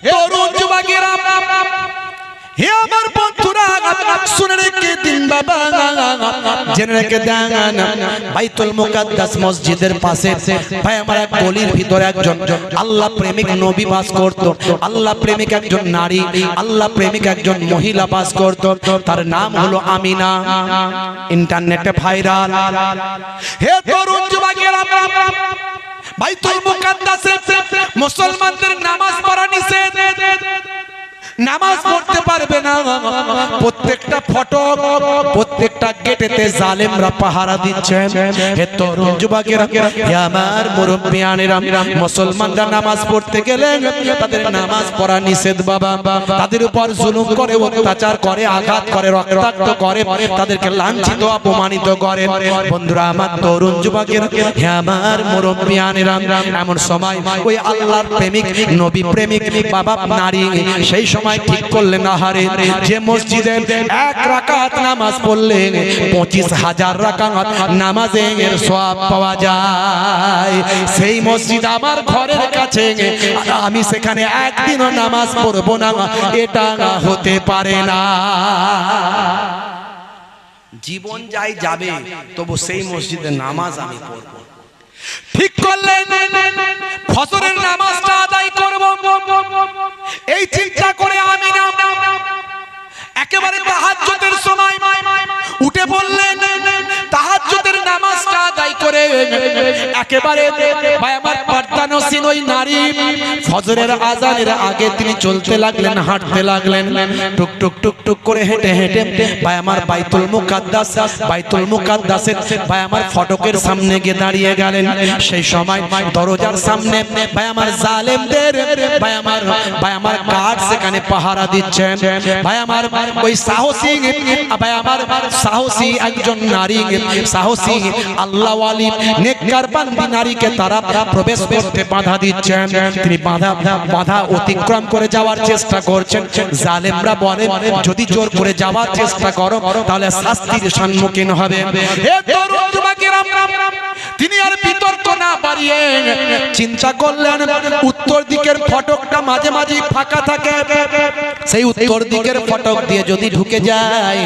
তরুণ যুবকেরা, হে আমার বন্ধুরা, শুনে রেখে দিন বাবা, জেনে রেখে দেন, বাইতুল মুকাদ্দাস মসজিদের পাশে ভাই আমার এক গলির ভিতরে একজন আল্লাহ প্রেমিক নবী বাস করত। আল্লাহ প্রেমিক একজন নারী, আল্লাহ প্রেমিক একজন মহিলা বাস করত। তার নাম হলো আমিনা, ইন্টারনেটে ভাইরাল। হে তরুণ যুবকেরা, বাইতুল মুকাদ্দাসে মুসলমানদের নামাজ পড়া নিষেধ, নামাজ পড়তে পারবে না। প্রত্যেকটা ফটক, প্রত্যেকটা গেটেতে জালেমরা পাহারা দিচ্ছে। হে তরুণ যুবকেরা, হে আমার মুরব্বিয়ানেরা, মুসলমানরা নামাজ পড়তে গেলে তাদের নামাজ পড়া নিষেধ বাবা। তাদের উপর জুলুম করে, অত্যাচার করে, আঘাত করে, রক্তাক্ত করে, তাদেরকে লাঞ্ছিত অপমানিত করে। বন্ধুরা আমার, তরুণ যুবকেরা, হে আমার মুরব্বিয়ানেরা, এমন সময় ওই আল্লাহর প্রেমিক নবী প্রেমিক বাবা নারী সেই সময় ঠিক করলেন, আহারে যে মসজিদে এক রাকাত নামাজ পড়লে 25,000 রাকাত নামাজের সওয়াব পাওয়া যায়, সেই মসজিদ আমার ঘরের কাছে, আমি সেখানে একদিনও নামাজ পড়বো না, এটা হতে পারে না। জীবন যাই যাবে, তবু সেই মসজিদে নামাজ আমি পড়বো। ঠিক করলেন, ফজরের নামাজটা আদায় করব, এই চিন্তা করে আমি না একেবারে তাহাজ্জুদের সময় উঠে পড়লেন। তাহাজ্জুদের নামাজটা আদায় করে একেবারে ভাই আমার পর্দানসীন ওই নারী ফজরের আযানের আগে তিনি চলতে লাগলেন, হাঁটতে লাগলেন, টুক টুক টুক টুক করে হেঁটে হেঁটে ভাই আমার বাইতুল মুকাদ্দাসের ভাই আমার ফটকের সামনে গিয়ে দাঁড়িয়ে গেলেন। সেই সময় দরজার সামনে ভাই আমার জালেমদের ভাই আমার গার্ড সেখানে পাহারা দিচ্ছেন। ভাই আমার ওই সাহসী ভাই আমার সাহসী একজন নারী, সাহসী আল্লাহওয়ালি নেককার বান্দি নারীকে তারা প্রবেশ করতে বাধা দিচ্ছেন। তিনি বাধা অতিক্রম করে যাওয়ার চেষ্টা করছেন। জালেমরা বলে, যদি জোর করে যাওয়ার চেষ্টা করো তাহলে শাস্তির সম্মুখীন হবে। হে তরুণ যুবকেরা, তিনি আর বিতর্ক না বাড়িয়ে চিন্তা করলেন, উত্তর দিকের ফটকটা মাঝে মাঝে ফাঁকা থাকে, সেই উত্তর দিকের ফটক দিয়ে যদি ঢুকে যায়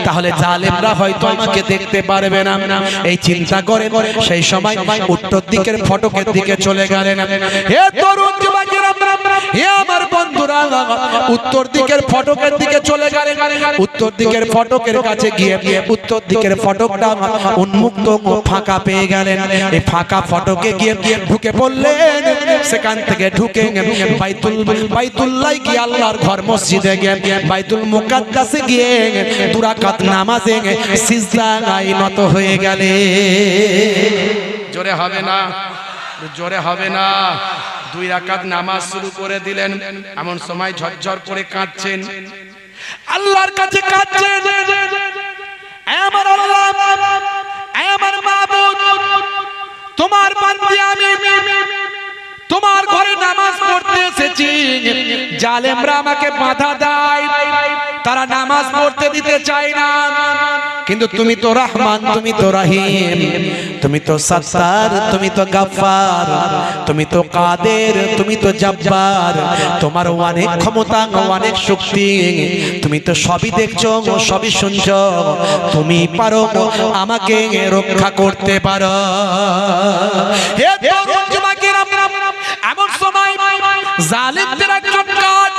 তাহলে জালেমরা হয়তো আমাকে দেখতে পারবে না। এই চিন্তা করে সেই সময় উত্তর দিকের ফটকের দিকে চলে গেলেন। হে তরুণ যুবকেরা, হে আমার বন্ধুরা, উত্তর দিকের ফটকের দিকে চলে গেলেন। উত্তর দিকের ফটকের কাছে গিয়ে উত্তর দিকের ফটকটা উন্মুক্ত ফাঁকা পেয়ে গেলেন। এই ফাঁকা ফটকে গিয়ে ঢুকে পড়লেন। সেখান থেকে ঢুকে বাইতুল্লাহ গিয়ে আল্লাহর ঘর মসজিদে গিয়ে বাইতুল মুকাদ্দাসে গিয়ে 2 রাকাত নামাজে সিজদায় নত হয়ে গেলে। জোরে হবে না, জোরে হবে না। 2 রাকাত নামাজ শুরু করে দিলেন। এমন সময় ঝরঝর করে কাঁদছেন, আল্লাহর কাছে কাঁদছেন, আমার আল্লাহ, আমার মাবুদ, তোমার বান্দি আমি, তোমার ঘরে নামাজ পড়তে এসেছি, জালেমরা আমাকে বাধা দেয়, তারা নামাজ পড়তে দিতে চায় না। কিন্তু তুমি তো রহমান, তুমি তো রহিম, তুমি তো সত্তার, তুমি তো গফফার, তুমি তো কাদের, তুমি তো জব্বার, তোমার অনেক ক্ষমতা, অনেক শক্তি, তুমি তো সবই দেখছো, সবই শুনছো, তুমি পারো আমাকে রক্ষা করতে পারো। হে তরুণ যুবকেরা, এমন সময় জালেমদের একজন গার্ড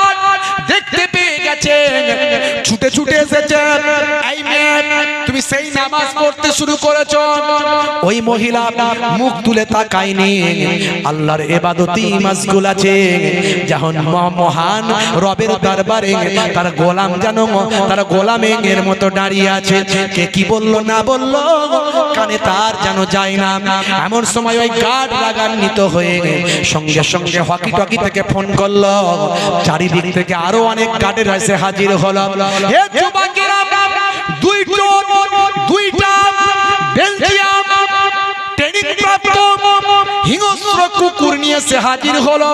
দেখতে পেয়ে গেছে, ছুটে ছুটে এসেছে। এই মেয়ে, তুমি সেই নামাজ পড়তে শুরু করেছো। ওই মহিলা মুখ তুলে তাকায়নি, আল্লাহর ইবাদতে মাশগুল আছে। যখন মহান রবের দরবারে তার গোলাম জানো, তার গোলামের মতো দাঁড়িয়ে আছে, কে কি বললো না বললো কানে তার যেন যায় না। এমন সময় ওই গার্ড রাগান্বিত হয়ে সঙ্গে সঙ্গে হকি টকি থেকে ফোন করলো। চারিদিক থেকে আরো অনেক গার্ডের এসে হাজির হলো। হে যুবকেরা, দুইটা বেলজিয়াম ট্রেনিং প্রাপ্ত হিংস্র কুকুর নিয়ে সে হাজির হলো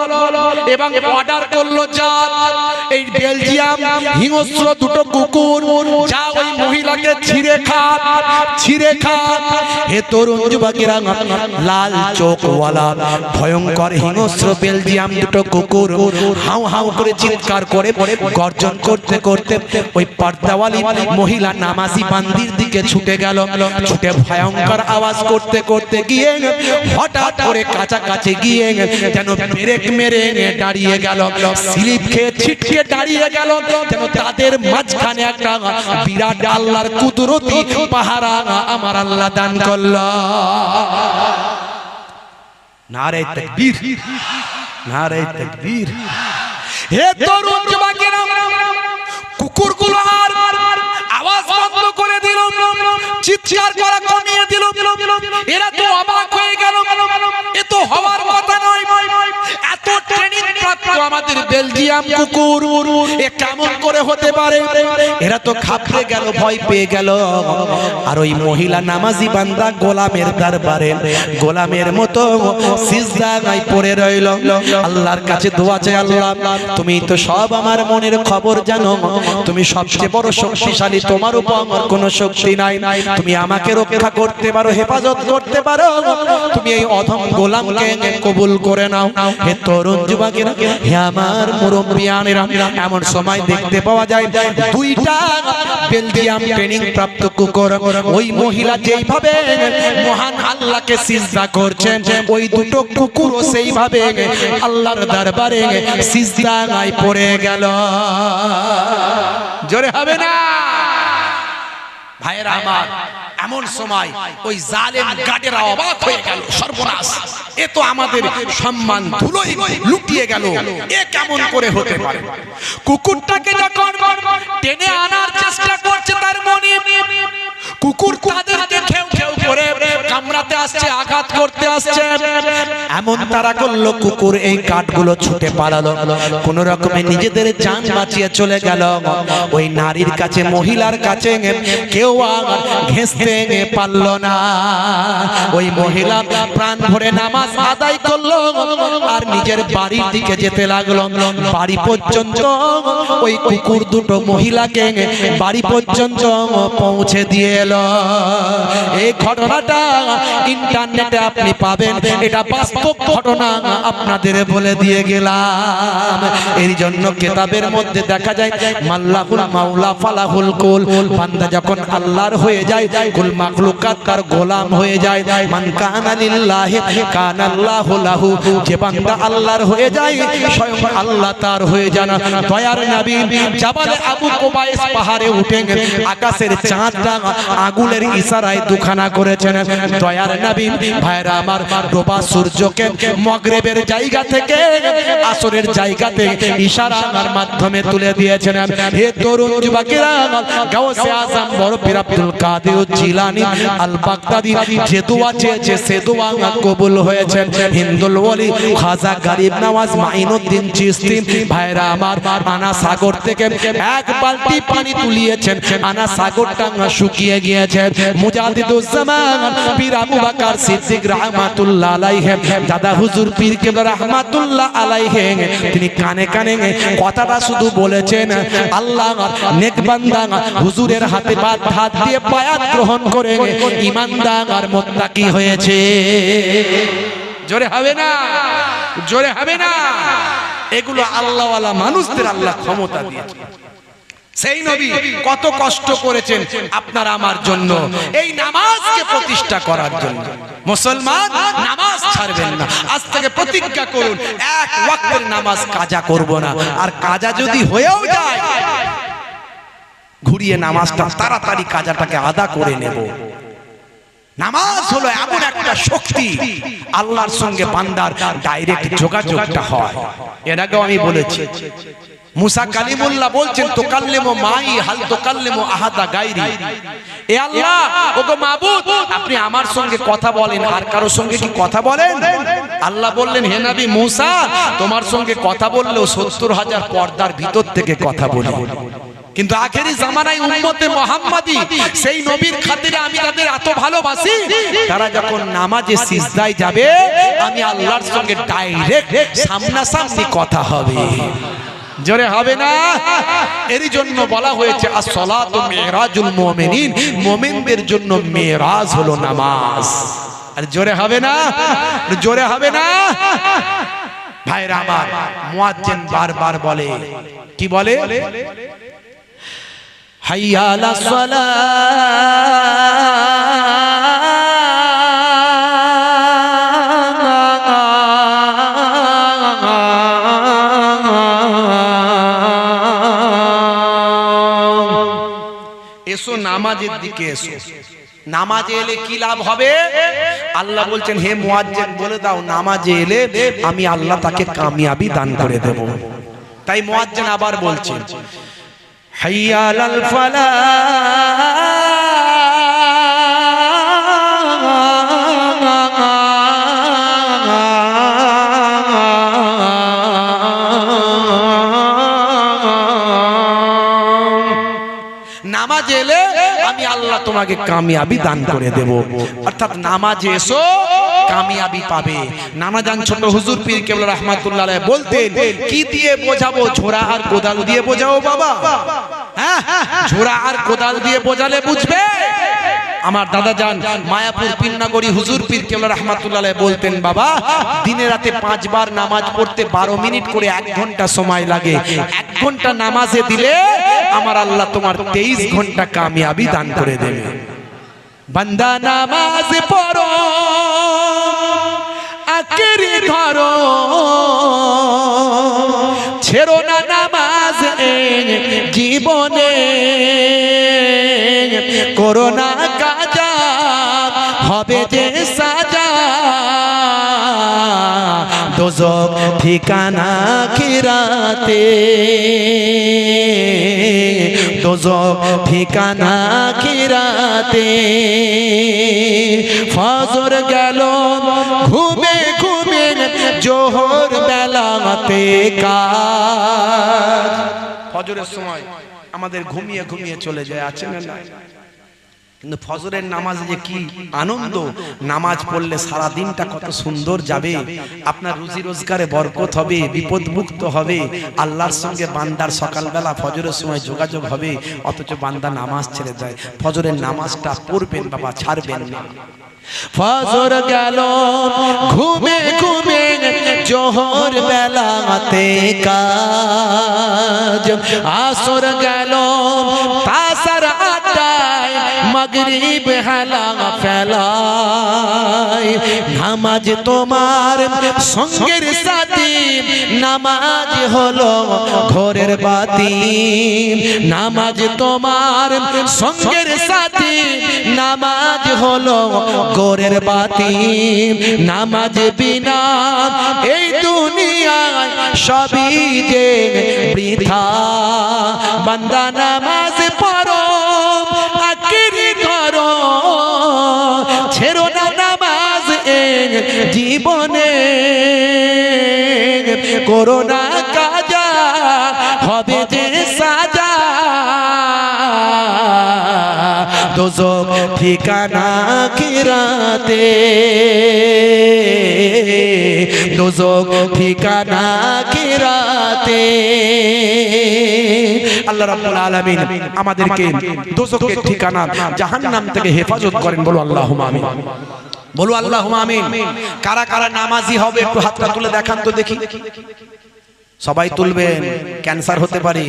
এবং অর্ডার করলো যা এই বেলজিয়াম হিংস্র দুটো কুকুর যা ওই মহিলাকে ছিঁড়ে খা। হে তরুণ যুবকেরা, লাল চোখওয়ালা ভয়ঙ্কর হিংস্র বেলজিয়াম দুটো কুকুর হাউ হাউ করে চিৎকার করে গর্জন করতে করতে ওই পর্দাওয়ালি মহিলা নামাজি বান্দির দিকে ছুটে গেল। ছুটে ভয়ঙ্কর আওয়াজ করতে করতে গিয়ে হঠাৎ করে কাছাকাছি গিয়ে যেন ব্রেক মেরে দাঁড়িয়ে গেল, স্লিপ খেয়ে ছিটকে দাঁড়িয়ে গেল, যেন তাদের মাঝখানে একটা বিরাট আল্লাহর কুদরতি পাহারা আমার আল্লাহ দান করল। নারে তাকবীর, নারে তাকবীর। হে তরুণ যুবকেরা, কুকুরগুলো আর আওয়াজ বন্ধ করে দিল, চিৎকার করা কমিয়ে দিল। এরা তো অবাক হয়ে গেল, এ তো হওয়ার কথা নয়। এত ট্রেনিং প্রাপ্ত আমাদের বেলজিয়াম কুকুর এ কেমন করে হতে পারে? এরা তো ঘাবড়ে গেল, ভয় পেয়ে গেল। আর ওই মহিলা নামাজি বান্দা গোলামের দরবারে গোলামের মতো সিজদায় পড়ে রইল, আল্লাহর কাছে দোয়া চাই। আল্লাহ, তুমি তো সব আমার মনের খবর জানো, তুমি সবচেয়ে বড় শক্তিশালী, তোমার উপর আমার কোনো শক্তি নাই। তুমি আমাকে রক্ষা করতে পারো, হেফাজত করতে পারো, তুমি এই অধম গোলামকে কবুল করে নাও। হে তরুণ যুবকেরা, হে আমার মুরব্বিয়ানেরা, এমন সময় দেখতে পাওয়া যায় দুইটা বেলজিয়াম ট্রেনিং প্রাপ্ত কুকুর ওই মহিলা যেইভাবে মহান আল্লাহকে সিজদা করছেন, ওই দুটো কুকুরও সেইভাবে আল্লাহর দরবারে সিজদায় পড়ে গেল। জোরে হবে না ভাইরা আমার? এমন সময় ওই জালেম গাটেরা অবাক হয়ে গেল, সর্বনাশ, এ তো আমাদের সম্মান ধুলোই লুটিয়ে গেল, এ কেমন করে হতে পারে? কুকুরটাকে যখন টেনে আনার চেষ্টা করছে তার মনে, কুকুর তাদেরকে খেউ খেউ করে কামড়াতে আসছে, আঘাত করতে আসছে। এমন তারা করলো, কুকুর এই কাঠগুলো ছুটে পালালো, কোন রকমে নিজেদের জান বাঁচিয়ে চলে গেল। ওই নারীর কাছে, মহিলার কাছে কেউ আর ঘেঁষতে পারল না। ওই মহিলা প্রাণ ভরে নামাজ আদায় করলো আর নিজের বাড়ির দিকে যেতে লাগলো। বাড়ি পর্যন্ত ওই কুকুর দুটো মহিলাকে বাড়ি পর্যন্ত পৌঁছে দিয়ে এলো। এই ঘটনাটা ইন্টারনেটে আপনি পাবেন, এটা বাস্তব ঘটনা আপনাদের বলে দিয়ে গেলাম। এর জন্য কিতাবের মধ্যে দেখা যায়, মাল্লাহুল মাওলা ফালাহুল কুল, বান্দা যখন আল্লাহর হয়ে যায়, কুল মাখলুকাত তার গোলাম হয়ে যায়। মান কানা লিল্লাহি কানা আল্লাহু লাহু, যে বান্দা আল্লাহর হয়ে যায়, স্বয়ং আল্লাহ তার হয়ে যান। দয়ার নবী জাবালে আবু কুবাইস পাহাড়ে উঠে আকাশের চাঁদটা আগুনের ইশারায় দুখানা করেছেন। দয়ার নবী ভাইরা আমার, ডোবা সূর্যকে মাগরিবের জায়গা থেকে আসরের জায়গাতে ইশারার মাধ্যমে তুলে দিয়েছেন। হে তরুণ যুবকেরা, গাউসে আজম বড় পীর আব্দুল কাদের জিলানী আল বাগদাদি যে দোয়া চেয়েছে সে দোয়া কবুল হয়েছে। হিন্দুল ওলি খাজা গরিব নওয়াজ মাইনুদ্দিন চিশতি ভাইরা আমার, আনা সাগর থেকে এক বালতি পানি তুলিয়েছেন, আনা সাগরটা শুকিয়ে গিয়েছে। মুজাদ্দিদুজ জামান পীর আবু বকর সিদ্দিক রাহমাতুল্লাহ আলাইহি, দাদা হুজুর পীর কেবলা রাহমাতুল্লাহ আলাইহি, তিনি কানে কানে কথাটা শুধু বলেছেন, আল্লাহ নেক বান্দা হুজুরের হাতে হাত দিয়ে বায়াত গ্রহণ করে ঈমানদার আর মুত্তাকি হয়েছে। জোরে হবে না? জোরে হবে না? এগুলো আল্লাহওয়ালা মানুষদের আল্লাহ ক্ষমতা দিয়েছে। সেই নবী কত কষ্ট করেছেন আপনার আমার জন্য, এই নামাজকে প্রতিষ্ঠা করার জন্য। মুসলমান নামাজ ছাড়বেন না। আজ থেকে প্রতিজ্ঞা করুন, এক ওয়াক্তের নামাজ কাজা করব না। আর কাজা যদি হয়েও যায়, ঘুরিয়ে নামাজটা তাড়াতাড়ি কাজাটাকে আদা করে নেব। নামাজ হলো এমন একটা শক্তি, আল্লাহর সঙ্গে বান্দার ডাইরেক্ট যোগাযোগটা হয়। এর আগেও আমি বলেছি, মুসা কালিমুল্লাহ বলছেন, তুকাল্লিমু মাই হাল তুকাল্লিমু আহাদা গায়রি। এ আল্লাহ, ওগো মাবুদ, আপনি আমার সঙ্গে কথা বলেন, আর কারো সঙ্গে কি কথা বলেন? আল্লাহ বললেন, হে নবী মুসা, তোমার সঙ্গে কথা বললেও ৭০,০০০ পর্দার ভিতর থেকে কথা বলি। কিন্তু আখেরি জামানায় উম্মতে মুহাম্মাদি সেই নবীর খাতিরে আমি তাদের এত ভালোবাসি, তারা যখন নামাজে সিজদায় যাবে আমি আল্লাহর সঙ্গে ডাইরেক্ট সামনাসামনি কথা হবে। জোরে হবে না? এরই জন্য বলা হয়েছে as-সালাতু মিরাজুল মুমিনিন, মুমিনদের জন্য মিরাজ হলো নামাজ। আর জোরে হবে না? জোরে হবে না? ভাইরা আমার, মুয়াজ্জিন বারবার বলে, কি বলে? হাইয়া আলাস সালাহ, এসো নামাজের দিকে এসো। নামাজে এলে কি লাভ হবে? আল্লাহ বলছেন, হে মুয়াজ্জিন বলে দাও নামাজে এলে আমি আল্লাহ তাকে কামিয়াবি দান করে দেব। তাই মুয়াজ্জিন আবার বলছেন, হাইয়া আলাল ফালাহ, নামাজে এলে আমি আল্লাহ তোমাকে কামিয়াবি দান করে দেব। অর্থাৎ নামাজে এসো, কামিয়াবি পাবে। নানা জান ছোট হুজুর পীর কেবলা রাহমাতুল্লাহ আলাইহি বলতেন, কি দিয়ে বোঝাবো? ঝোড়া আর কোদাল দিয়ে বোঝাও বাবা। হ্যাঁ, ঝোড়া আর কোদাল দিয়ে বোঝালে বুঝবে? আমার দাদা জান মায়াপুর পীরনগরী হুজুর পীর কেবলা রাহমাতুল্লাহ আলাইহি বলতেন, বাবা দিনে রাতে 5 বার নামাজ পড়তে 12 মিনিট করে 1 ঘন্টা সময় লাগে। 1 ঘন্টা নামাজে দিলে আমার আল্লাহ তোমার 23 ঘন্টা কামিয়াবি দান করে দেবে। বান্দা নামাজ পড়ো, আকেরি ধরো, ছেড়ো না নামাজ জীবনে, করো না কাজা হবে যে সাজা, দোজখ ঠিকানা খিরাতে, দোজখ ঠিকানা খিরাতে। ফজর গেল ঘুমে ঘুমে, জোহর বেলাতে কাজ। ফজরের সময় আমাদের ঘুমিয়ে ঘুমিয়ে চলে যায়, আছে না? কিন্তু ফজরের নামাজে যে কি আনন্দ! নামাজ পড়লে সারা দিনটা কত সুন্দর যাবে। আপনার রুজি রোজগারে বরকত হবে, বিপদ মুক্ত হবে, আল্লাহর সঙ্গে বান্দার সকালবেলা ফজরের সময় যোগাযোগ হবে। অথচ বান্দা নামাজ ছেড়ে যায়। ফজরের নামাজটা পড়বেন বাবা, ছাড়বেন না। ফজর গেল ঘুমে ঘুমে, জোহর বেলাতে কাজ, আসর গেল তাসার আড্ডায়, মাগরিব হেলা ফেলায়। নামাজ তোমার সঙ্গের সাথী, নামাজ হলো ঘরের বাতি। নামাজ তোমার সঙ্গের সাথী, নামাজ হলো ঘরের বাতি। নামাজ বিনা এই দুনিয়ায় সবই যে বৃথা। বান্দা নামাজ পড়ো, আকিরি করো, ছেড়ো না নামাজ জীবনে, করো না কাজা হবে যে সাজা, দোজখ ঠিকানা খিরাতে, দোজখ ঠিকানা খিরাতে। আল্লাহ রাব্বুল আলামিন আমাদেরকে দোজখের ঠিকানা জাহান্নাম থেকে হেফাজত করেন। বলো আল্লাহুম্মা আমিন। বলো আল্লাহুম্মা আমিন। কারা কারা নামাজি হবে একটু হাতটা তুলে দেখান তো দেখি। সবাই তুলবেন। ক্যান্সার হতে পারে,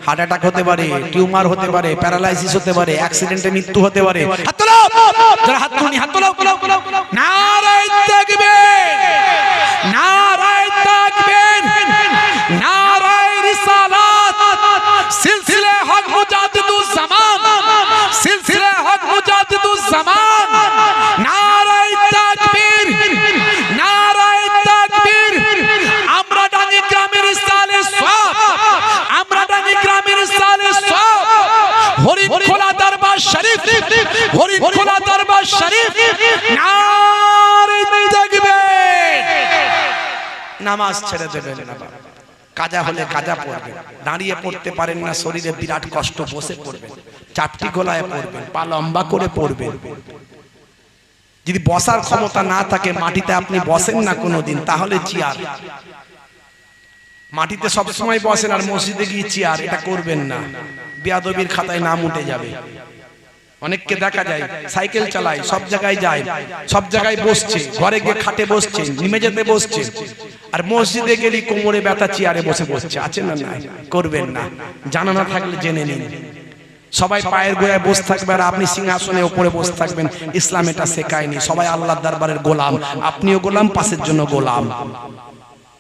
হার্ট অ্যাটাক হতে পারে, টিউমার হতে পারে, প্যারালাইসিস হতে পারে, অ্যাক্সিডেন্টে মৃত্যু হতে পারে। হাত তোলো, যারা হাত তুলনি হাত তোলো। নারায়ে তাকবীর, নারায়ে তাকবীর, নারায়ে রিসালাত, সিলসিলা হক মুজাদ্দিদুজ জামান, সিলসিলা হক মুজাদ্দিদুজ জামান। নারায়ে তাকবীর, নারায়ে তাকবীর। আমরা ডানি গ্রামের সালে সব, আমরা ডানি গ্রামের সালে সব, হরিণখোলা দরবার শরীফ, হরিণখোলা দরবার শরীফ। নারায়ে তাকবীর। নামাজ ছেড়ে দেবেন না। কাজা হলে কাজা পড়বেন, দাঁড়িয়ে পড়তে পারেন না, শরীরে বিরাট কষ্ট, বসে পড়বেন, চাপটি গলায় পড়বেন, পা লম্বা করে পড়বেন। যদি বসার ক্ষমতা না থাকে, মাটিতে আপনি বসেন না কোনোদিন, তাহলে চেয়ার। মাটিতে সবসময় বসেন আর মসজিদে গিয়ে চেয়ার, এটা করবেন না, বেয়াদবির খাতায় নাম উঠে যাবে। অনেককে দেখা যায় সাইকেল চালায়, সব জায়গায় যায়, সব জায়গায় বসছে, ঘরে গিয়ে খাটে বসছে, নিমেজেতে বসছে, আর মসজিদে গেলে কোমরে ব্যথা, চেয়ারে বসে বসছে। আছে না? নাই। করবেন না, জানা না থাকলে জেনে নিন। সবাই পায়ের গোড়ায় বসে থাকবে আর আপনি সিংহাসনে উপরে বসে থাকবেন, ইসলাম এটা শেখায়নি। সবাই আল্লাহর দরবারের গোলাম, আপনিও গোলাম, পাশের জন্য গোলাম।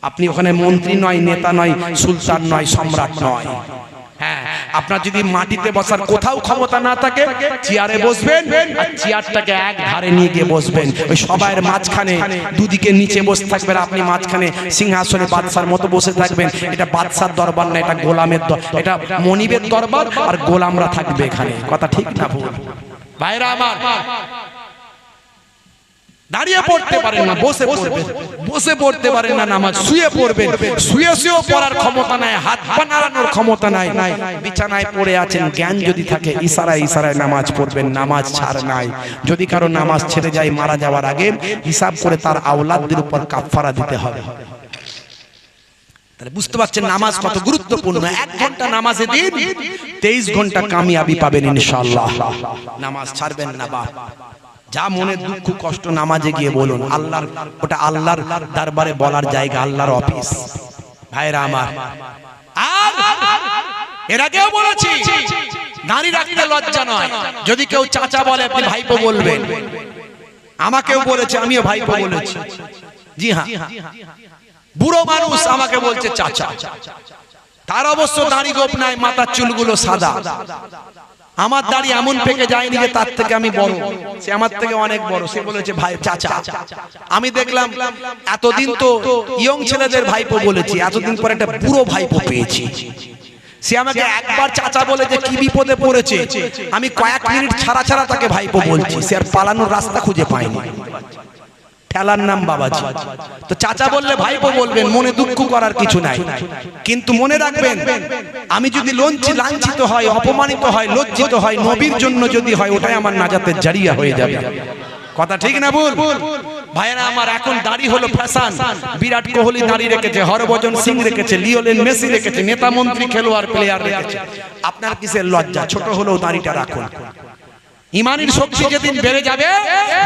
আপনি ওখানে মন্ত্রী নয়, নেতা নয়, সুলতান নয়, সম্রাট নয়। হ্যাঁ, আপনার যদি মাটিতে বসার কোথাও ক্ষমতা না থাকে, চেয়ারে বসবেন, আর চেয়ারটাকে এক ধারে নিয়ে গিয়ে বসবেন। ওই সবাইয়ের মাঝখানে, দুদিকে নিচে বসে থাকবেন, আপনি মাঝখানে সিংহাসনে বাদশার মতো বসে থাকবেন। এটা বাদশার দরবার না, এটা গোলামের দরবার, এটা মনিবের দরবার, আর গোলামরা থাকবে এখানে। কথা ঠিক না ভুল? ভাইরা আমার, দাঁড়িয়ে পড়তে পারেন না, বসে পড়বেন, বসে পড়তে পারেন না নামাজ, শুয়ে পড়বেন, শুয়ে শুয়েও পড়ার ক্ষমতা নাই, হাত পা নাড়ানোর ক্ষমতা নাই, বিছানায় পড়ে আছেন, জ্ঞান যদি থাকে ইশারায় ইশারায় নামাজ পড়বেন, নামাজ ছাড় নাই। যদি কারো নামাজ ছেড়ে যায় মারা যাওয়ার আগে, হিসাব করে তার আওলাদদের উপর কাফারা দিতে হবে। তাহলে বুঝতে পারছেন নামাজ কত গুরুত্বপূর্ণ। 1 ঘন্টা নামাজে দিন, 23 ঘন্টা কামিয়াবি পাবেন ইনশাআল্লাহ। নামাজ ছাড়বেন না। বা যা মনে দুঃখ কষ্ট নামাজে গিয়ে বলুন, আল্লাহর, ওটা আল্লাহর দরবারে বলার জায়গা, আল্লাহর অফিস। ভাইরা আমার, আর এর আগেও বলেছি, নারী রাখতে লজ্জা নয়। যদি কেউ চাচা বলে, আপনি ভাইপো বলবেন। আমাকেও বলেছে, আমিও ভাইপো বলেছি। জি হ্যাঁ, বুড়ো মানুষ আমাকে বলছে চাচা, তার অবশ্য দাড়ি গোপ নাই, মাথার চুলগুলো সাদা। আমার দাড়ি এমন পেকে যায়নি যে তার থেকে আমি বড়, সে আমার থেকে অনেক বড়, সে বলেছে ভাই চাচা। আমি দেখলাম এতদিন তো ইয়ং ছেলেদের ভাইপো বলেছি, এতদিন পর একটা বুড়ো ভাইপো পেয়েছি। সে আমাকে একবার চাচা বলে যে কি বিপদে পড়েছে, আমি কয়েক মিনিট ছাড়া ছাড়া তাকে ভাইপো বলছি। সে আর পালানোর রাস্তা খুঁজে পায়নি। ঠেলার নাম বাবাজি। তো চাচা বললে ভাইপো বলবেন, মনে দুঃখ করার কিছু নাই। কিন্তু মনে রাখবেন, আমি যদি লাঞ্ছিত হয়, অপমানিত হয়, লজ্জিত হয়, নবীর জন্য যদি হয়, ওটাই আমার নাজাতের জারিয়া হয়ে যাবে। কথা ঠিক না ভুল? ভাইরা আমার, এখন দাড়ি হলো ফ্যাশন। বিরাট কোহলি দাড়ি রেখেছে, হরভজন সিং রেখেছে, লিওনেল মেসি রেখেছে, নেতা মন্ত্রী খেলোয়াড় প্লেয়ার রেখেছে। আপনার কিসের লজ্জা? ছোট হলেও দাড়িটা রাখুন। ইমানের শক্তি যেদিন বেড়ে যাবে,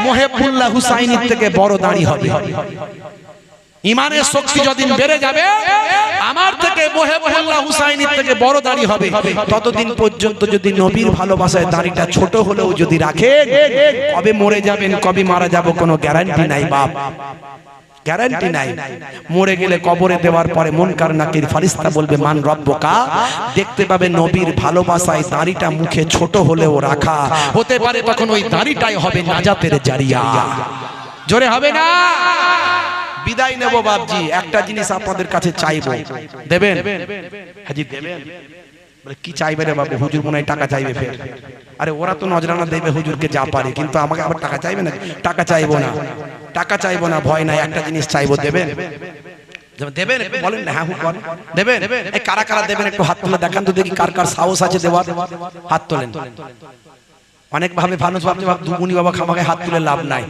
মুহিবুল্লাহ হুসাইনির থেকে বড় দাড়ি হবে। ইমানের শক্তি যতদিন বেড়ে যাবে, আমার থেকে মুহিবুল্লাহ হুসাইনির থেকে বড় দাড়ি হবে। ততদিন পর্যন্ত যদি নবীর ভালোবাসায় দাড়িটা ছোট হলেও যদি রাখেন, কবে মরে যাবেন, কবে মারা যাব, কোনো গ্যারান্টি নাই বাপ, গ্যারান্টি নাই। মরে গেলে কবরে দেওয়ার পরে মুনকার নাকির ফারিস্তা বলবে মান রব্বুকা, দেখতে পাবে নবীর ভালোবাসায় দাড়িটা মুখে ছোট হলেও রাখা। হতে পারে তখন ওই দাড়িটাই হবে নাজাতের জারিয়া। জোরে হবে না? বিদায় নেব বাপজি, একটা জিনিস আপনাদের কাছে চাইবো, দেবেন? হাজি দেবেন? কি চাইবে রে বাবু? হুজুর মনে হয় টাকা চাইবে ফের। আরে ওরা তো নজরানা দেবে হুজুরকে যা পারে, কিন্তু আমাকে আবার টাকা চাইবে না। টাকা চাইবো না, টাকা চাইবো না, ভয় নাই। একটা জিনিস চাইবো, দেবেন? দেবেন? বলেন না, হ্যাঁ বলেন, দেবেন? এই কারা কারা দেবেন একটু হাত তুলে দেখান তো দেখি, কার কার সাহস আছে দেওয়ার। হাত তোলেন। অনেক ভাবে মানুষ ভাবছে দুগুনি বাবা খামাকে হাত তুলে লাভ নাই।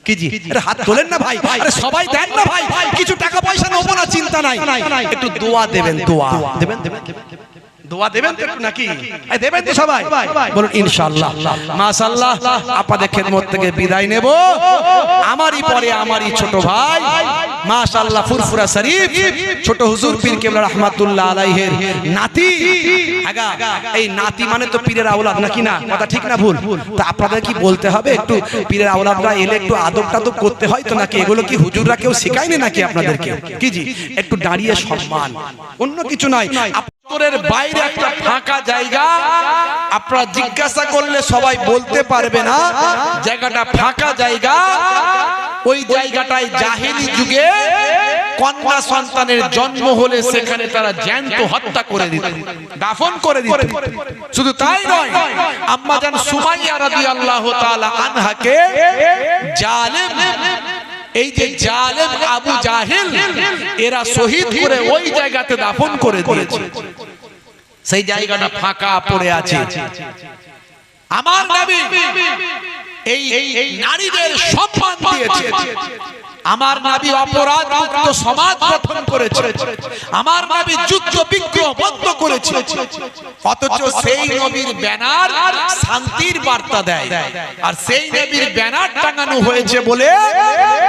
কি জি, আরে হাত তোলেন না ভাই, আরে সবাই দেন না ভাই, কিছু টাকা পয়সা নেবো না, চিন্তা নাই, একটু দোয়া দেবেন। দোয়া দেবেন? দোয়া দেবেন তো একটু নাকি? দেবেন তো সবাই? বলুন ইনশাআল্লাহ। মাশাআল্লাহ, আপনাদের খেদমত থেকে বিদায় নেব। আমারই পরে আমারই ছোট ভাই, মাশাআল্লাহ, ফুরফুরা শরীফ ছোট হুজুর পীর কেবলা রাহমাতুল্লাহ আলাইহির নাতি। আগা এই নাতি মানে তো পীরের আওলাদ নাকি না? কথা ঠিক না ভুল? তা আপনাদের কি বলতে হবে, একটু পীরের আওলাদরা এলে একটু আদবটা তো করতে হয় তো নাকি? এগুলো কি হুজুররা কেউ শেখায়নি নাকি আপনাদেরকে? কি জি, একটু দাঁড়িয়ে সম্মান, অন্য কিছু নয়। আপনাদের বাইরে একটা ফাঁকা জায়গা, আপনারা জিজ্ঞাসা করলে সবাই বলতে পারবে না, জায়গাটা ফাঁকা জায়গা। ওই জায়গাটায় জাহেলি যুগে কন্যা সন্তানের জন্ম হলে সেখানে তারা জ্যান্ত হত্যা করে দিত, দাফন করে দিত। শুধু তাই নয়, আম্মা জান সুমাইয়া রাদিয়াল্লাহু তাআলা আনহাকে জালেম এই যে জালেম আবু জাহেল এরা শহীদ করে ওই জায়গাতে দাফন করে দিয়েছে, সেই জায়গাটা ফাঁকা পড়ে আছে। আমার নবী এই নারীদের সম্মান দিয়েছে, আমার নবী অপরাধ মুক্ত সমাজ গঠন করেছে, আমার নবী যুদ্ধ বিগ্রহ বন্ধ করেছে। অথচ সেই নবীর ব্যানার শান্তির বার্তা দেয়, আর সেই নবীর ব্যানার টাঙানো হয়েছে বলে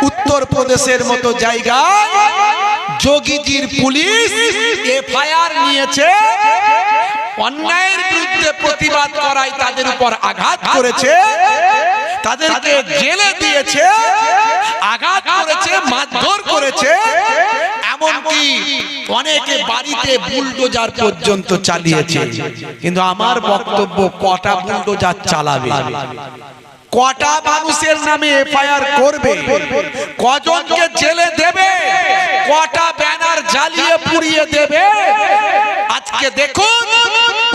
উত্তর প্রদেশের মতো জায়গায় যোগীজির পুলিশ এফআইআর নিয়েছে, অন্যায়ের বিরুদ্ধে প্রতিবাদ করায় তাদের উপর আঘাত করেছে, তাদেরকে জেলে দিয়েছে, আঘাত করেছে, মারধর করেছে, এমনকি অনেকে বাড়িতে বুলডোজার পর্যন্ত চালিয়েছে। কিন্তু আমার বক্তব্য, কটা বুলডোজার চালাবে, কটা মানুষের নামে এফআইআর করবে, কজনকে জেলে দেবে, কটা ব্যানার জ্বালিয়ে পুড়িয়ে দেবে? আজকে দেখুন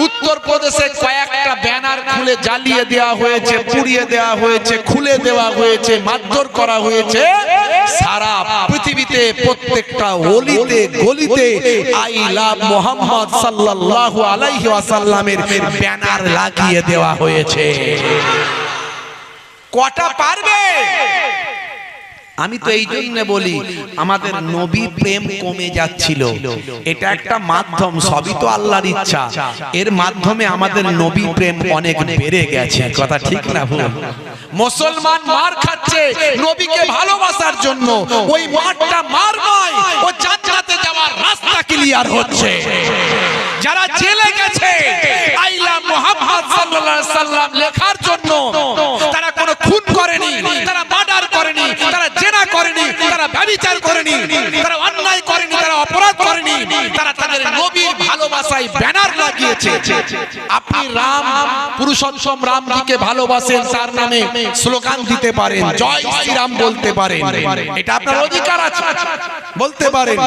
উত্তর প্রদেশে কয়েকটা ব্যানার খুলে জ্বালিয়ে দেওয়া হয়েছে, পুড়িয়ে দেওয়া হয়েছে, খুলে দেওয়া হয়েছে, মারধর করা হয়েছে। সারা পৃথিবীতে প্রত্যেকটা অলিতে গলিতে আই লাভ মোহাম্মদ সাল্লাল্লাহু আলাইহি ওয়াসাল্লামের ব্যানার লাগিয়ে দেওয়া হয়েছে। কটা পারবে? আমি তো এই জন্য বলি আমাদের নবী প্রেম কমে যাচ্ছিল, এটা একটা মাধ্যম, সবই তো আল্লাহর ইচ্ছা। এর মাধ্যমে আমাদের নবী প্রেম অনেক বেড়ে গেছে। কথা ঠিক না ভুল? মুসলমান মার খাচ্ছে নবীকে ভালোবাসার জন্য, ওই মারটা মার নয়, ও জান্নাতে যাওয়ার রাস্তা ক্লিয়ার হচ্ছে। যারা জেলে গেছে আইলা মুহাম্মদ সাল্লাল্লাহু আলাইহি সাল্লাম লেখার জন্য, তারা কোনো খুন করেনি, তারা মার্ডার করেনি, তারা জেনা করেনি, তারা ব্যভিচার করেনি, তারা অন্যায় করেনি, তারা অপরাধ করেনি, তারা তাদের নবীর ভালোবাসায় ব্যানার লাগিয়েছে। আপনি রাম পুরুষোত্তম রামজিকে ভালোবাসেন, তার নামে স্লোগান দিতে পারেন, জয় শ্রীরাম বলতে পারেন, এটা আপনার অধিকার আছে, বলতে পারেন।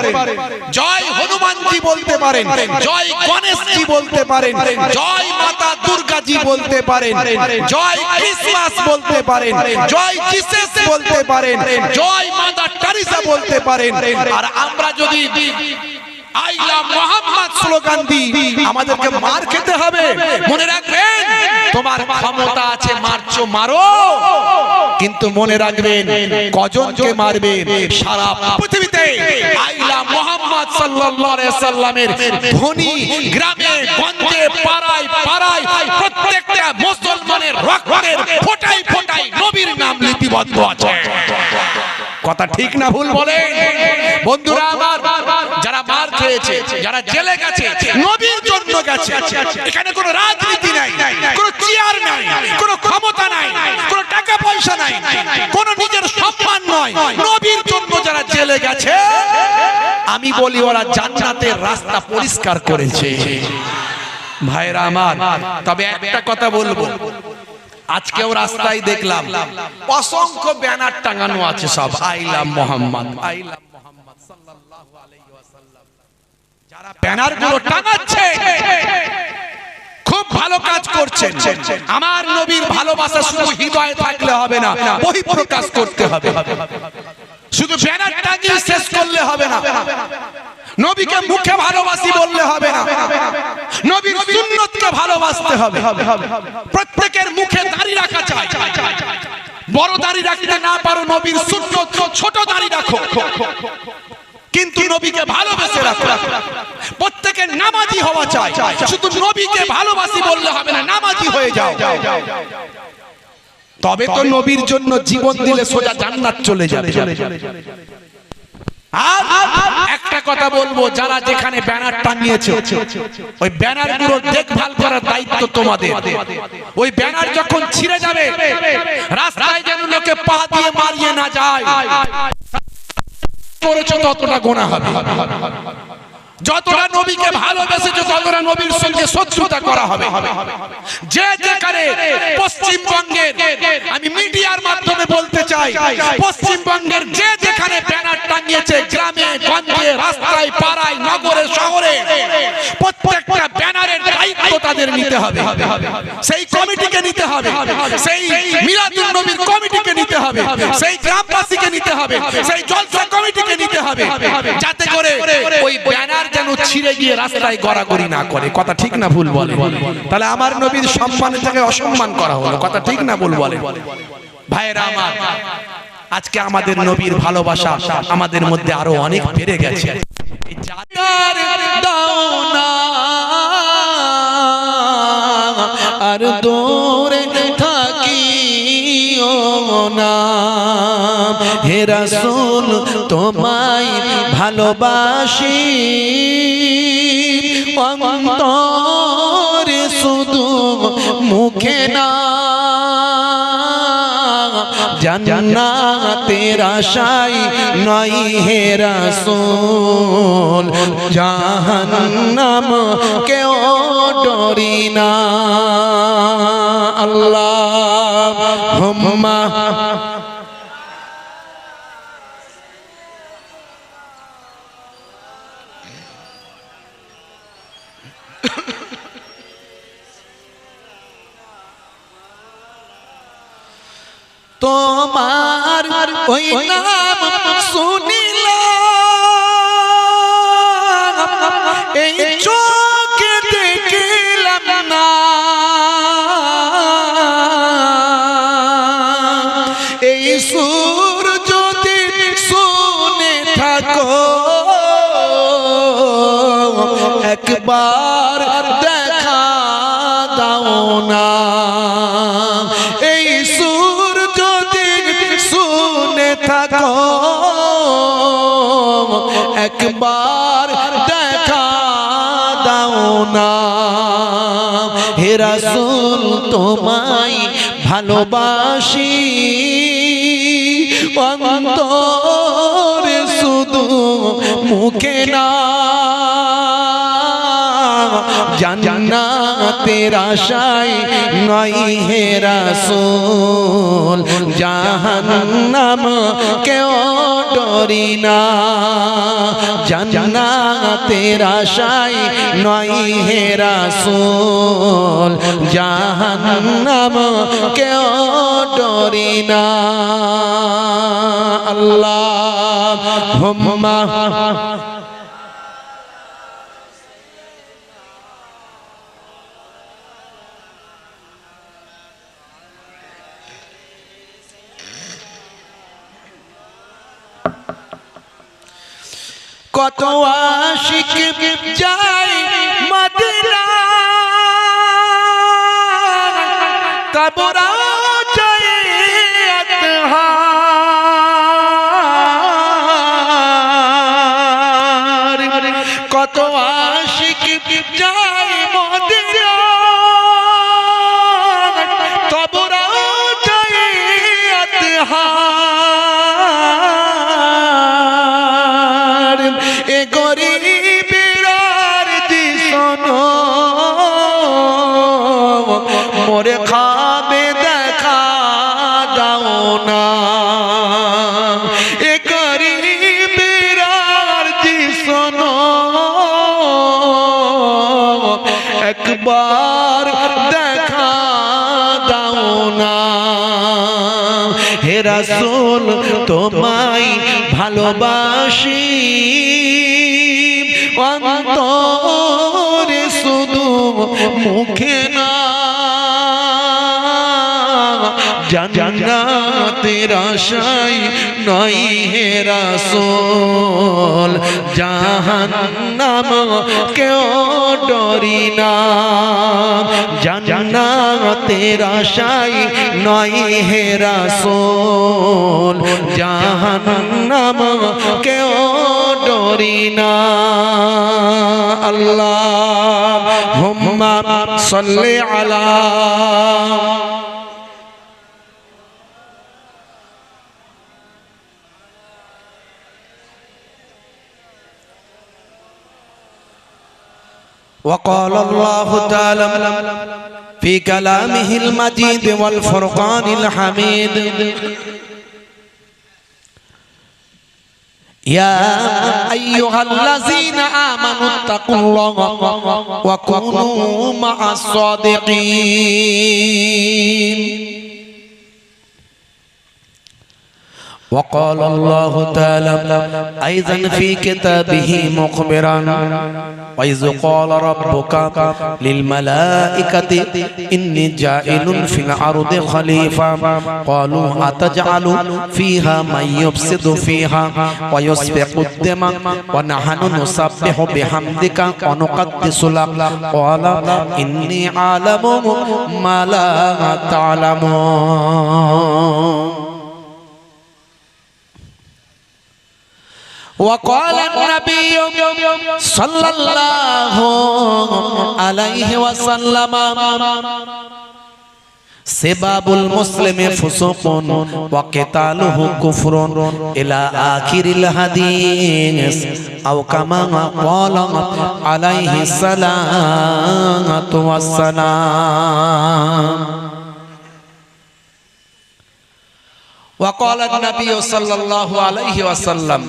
জয় হনুমানজি বলতে পারেন, জয় গণেশজি বলতে পারেন, জয় মাতা দুর্গাজি বলতে পারেন, জয় ক্রিসমাস বলতে পারেন, জয় জিসাস বলতে পারেন, জয় মাতা টেরেসা বলতে পারেন। আর আমরা যদি আইলা মুহাম্মদ স্লোগান দিই, আমাদেরকে মার খেতে হবে। মনে রাখবেন, তোমার ক্ষমতা আছে, মারছো মারো, কিন্তু মনে রাখবেন কজনকে মারবে। সারা পৃথিবীতে আইলা মুহাম্মদ সাল্লাল্লাহু আলাইহি সাল্লামের ধ্বনি গ্রামে গঞ্জে পাড়ায় পাড়ায় প্রত্যেকটা মুসলমানের রক্তের ফোঁটায় ফোঁটায় নবীর নাম লিপিবদ্ধ আছে। কথা ঠিক না ভুল বলেন? বন্ধুরা আমার, যারা মার খেয়েছে, যারা জেলে গেছে, নবীর জন্য গেছে। এখানে কোনো রাজনীতি নাই, কোনো চেয়ার নাই, কোনো ক্ষমতা নাই, কোনো টাকা পয়সা নাই, কোনো নিজের সম্মান নয়, নবীর জন্য যারা জেলে গেছে, আমি বলি ওরা জান্নাতের রাস্তা পরিষ্কার করেছে। ভাইরা আমার, তবে একটা কথা বলবো, আজকেও রাস্তায় দেখলাম অসংখ্য ব্যানার টাঙানো আছে, সব I love Mohammad, I love Mohammad সাল্লাল্লাহু আলাইহি ওয়াসাল্লাম। যারা ব্যানার গুলো টাঙাচ্ছে খুব ভালো কাজ করছেন। আমার নবীর ভালোবাসা শুধু হৃদয়ে থাকলে হবে না, বহিঃপ্রকাশ করতে হবে। শুধু ব্যানার টাঙিয়ে শেষ করলে হবে না, নবীকে মুখে ভালোবাসি বললে হবে না, নবীর সুন্নতকে ভালোবাসতে হবে। প্রত্যেকের মুখে দাড়ি রাখা চাই, বড় দাড়ি রাখতে না পারো, নবীর সুন্নত ছোট দাড়ি রাখো, কিন্তু নবীকে ভালোবেসে রাখো। প্রত্যেকের নামাজি হওয়া চাই, শুধু নবীকে ভালোবাসি বললে হবে না, নামাজি হয়ে যাও, তবে তো নবীর জন্য জীবন দিলে সোজা জান্নাত চলে যাবে। আর একটা কথা বলবো, যারা যেখানে ব্যানার টাঙিয়েছে, ওই ব্যানার গুলো দেখভাল করার দায়িত্ব তোমাদের। ওই ব্যানার যখন ছিঁড়ে যাবে, রাস্তায় যেন লোকে পা দিয়ে মারিয়ে না যায়, করেছো ততটা গোনা হবে। যতটা নবীকে ভালোবেসেছো ততটা নবীর সঙ্গে শত্রুতা করা হবে। যে যেখানে পশ্চিমবঙ্গের, আমি মিডিয়ার মাধ্যমে বলতে চাই, পশ্চিমবঙ্গের যে যেখানে ব্যানার টাঙিয়েছে, গ্রামে গঞ্জে রাস্তায় পাড়ায় নগরে শহরে, প্রত্যেকটা ব্যানারের দায়িত্ব তাদের নিতে হবে, সেই কমিটিকে নিতে হবে, সেই মিলাদুন নবীর কমিটিকে নিতে হবে, সেই গ্রামবাসীকে নিতে হবে, সেই জলসা কমিটিকে নিতে হবে, যাতে করে ওই ব্যানার যেন ছিঁড়ে গিয়ে রাস্তায় গড়াগড়ি না করে। কথা ঠিক না ভুল বলে? তাহলে আমার নবীর সম্মানের জায়গায় অসম্মান করা হলো। কথা ঠিক না ভুল বলে? ভাইয়েরা আমার, আজকে আমাদের নবীর ভালোবাসা আমাদের মধ্যে আরো অনেক বেড়ে গেছে। আর দূরে থাকিও না, হে রাসূল তোমায় ভালোবাসি, অন্তরে শুধু মুখে না, জান্নাতের আশায় নয় হে রাসূল, জাহান্নাম কেউ ডরি না। আল্লাহুম্মা তোমার ওই নাম শুনিলাম, এই চোখে দেখিলাম না, এই সুর যদি শুনে থাকো একবার দেখা দাও না, এই সুর যদি শুনে থাকো একবার দেখা দাও না, হে রাসূল তোমায় ভালোবাসি, অন্তরে শুধু মুখে না, জান্নাতের আশায় নয় হে রাসূল, জাহান্নাম কেউ ডরি না, জান্নাতের আশায় নয় হে রাসূল, জাহান্নাম কেউ ডরি না। আল্লাহুম্মা কত আশিক যায় মদিনা, কবরা যায় আতহার, কত আশিক যায় মদিনা, কবরা যায় আতহার, এ গরিবের আরজি শোনো, মোরে খাবে দেখা দাও না, এ গরিবের আরজি শোনো, একবার দেখা দাও না, হে রাসূল তোমায় ভালোবাসি, অন্তরে শুধু মুখে না, জান্নাতের আশায় নয় হে রাসূল, জাহান্নাম কেউ ডরি না, জান্নাতের আশায় নয় হে রাসূল, জাহান্নাম কেউ ডরি না। আল্লাহুম্মা সাল্লি আলা وقال الله تعالى في كلامه المجيد والفرقان الحميد ইয়া আইয়ুহাল্লাযীনা আমানুত্তাকুল্লাহা ওয়া কুনু মা'আস সাদিকিন। وقال الله تعالى أيضا في كتابه مخبرا وإذ قال ربك للملائكة إني جاعل في الأرض خليفة قالوا أتجعل فيها من يفسد فيها ويسفك الدماء ونحن نسبح بحمدك ونقدس لك قال إني أعلم ما لا تعلمون. وقال النبي صلى الله عليه وسلم سباب المسلم فسوق وقتاله كفر إلى آخر الحديث أو كما قال عليه الصلاة والسلام. وقال النبي صلى الله عليه وسلم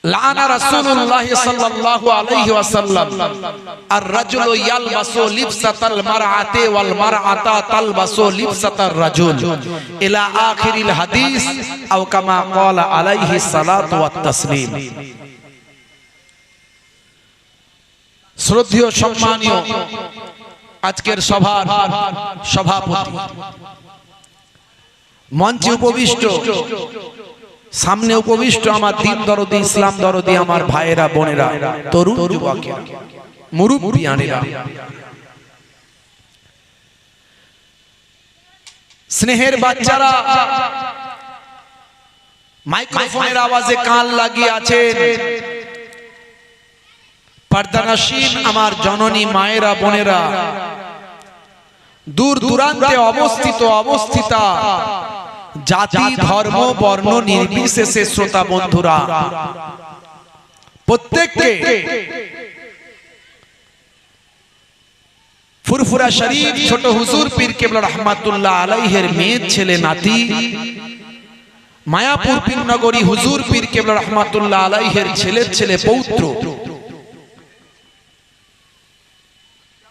لعن رسول الله صلى الله عليه وسلم الرجل يلبس لبسة المرأة والمرأة تلبس لبسة الرجل إلى آخر الحديث أو كما قال عليه الصلاة والتسليم. শ্রদ্ধেয় সম্মানীয় আজকের সভার সভাপতি, মঞ্চে উপবিষ্ট, সামনে উপবিষ্ট আমার দিন দরদি, ইসলাম দরদি আমার ভাইয়েরা, বোনেরা, তরুণ যুবকেরা, মুরুব্বিয়ানেরা, স্নেহের বাচ্চারা, মাইক্রোফোনের আওয়াজে কান লাগিয়ে আছেন, পর্দানশীন আমার জননী মায়েরা, বোনেরা, দূর দূরান্তে অবস্থিতা জাতি ধর্ম বর্ণ নির্বিশেষে শ্রোতা বন্ধুরা, প্রত্যেককে ফুরফুরা শরীফ ছোট হুজুর পীর কেবলা রহমাতুল্লাহ আলাইহির মেয়ে ছেলে নাতি, মায়াপুর পীর নগরী হুজুর পীর কেবলা রহমাতুল্লাহ আলাইহির ছেলের ছেলে পৌত্র,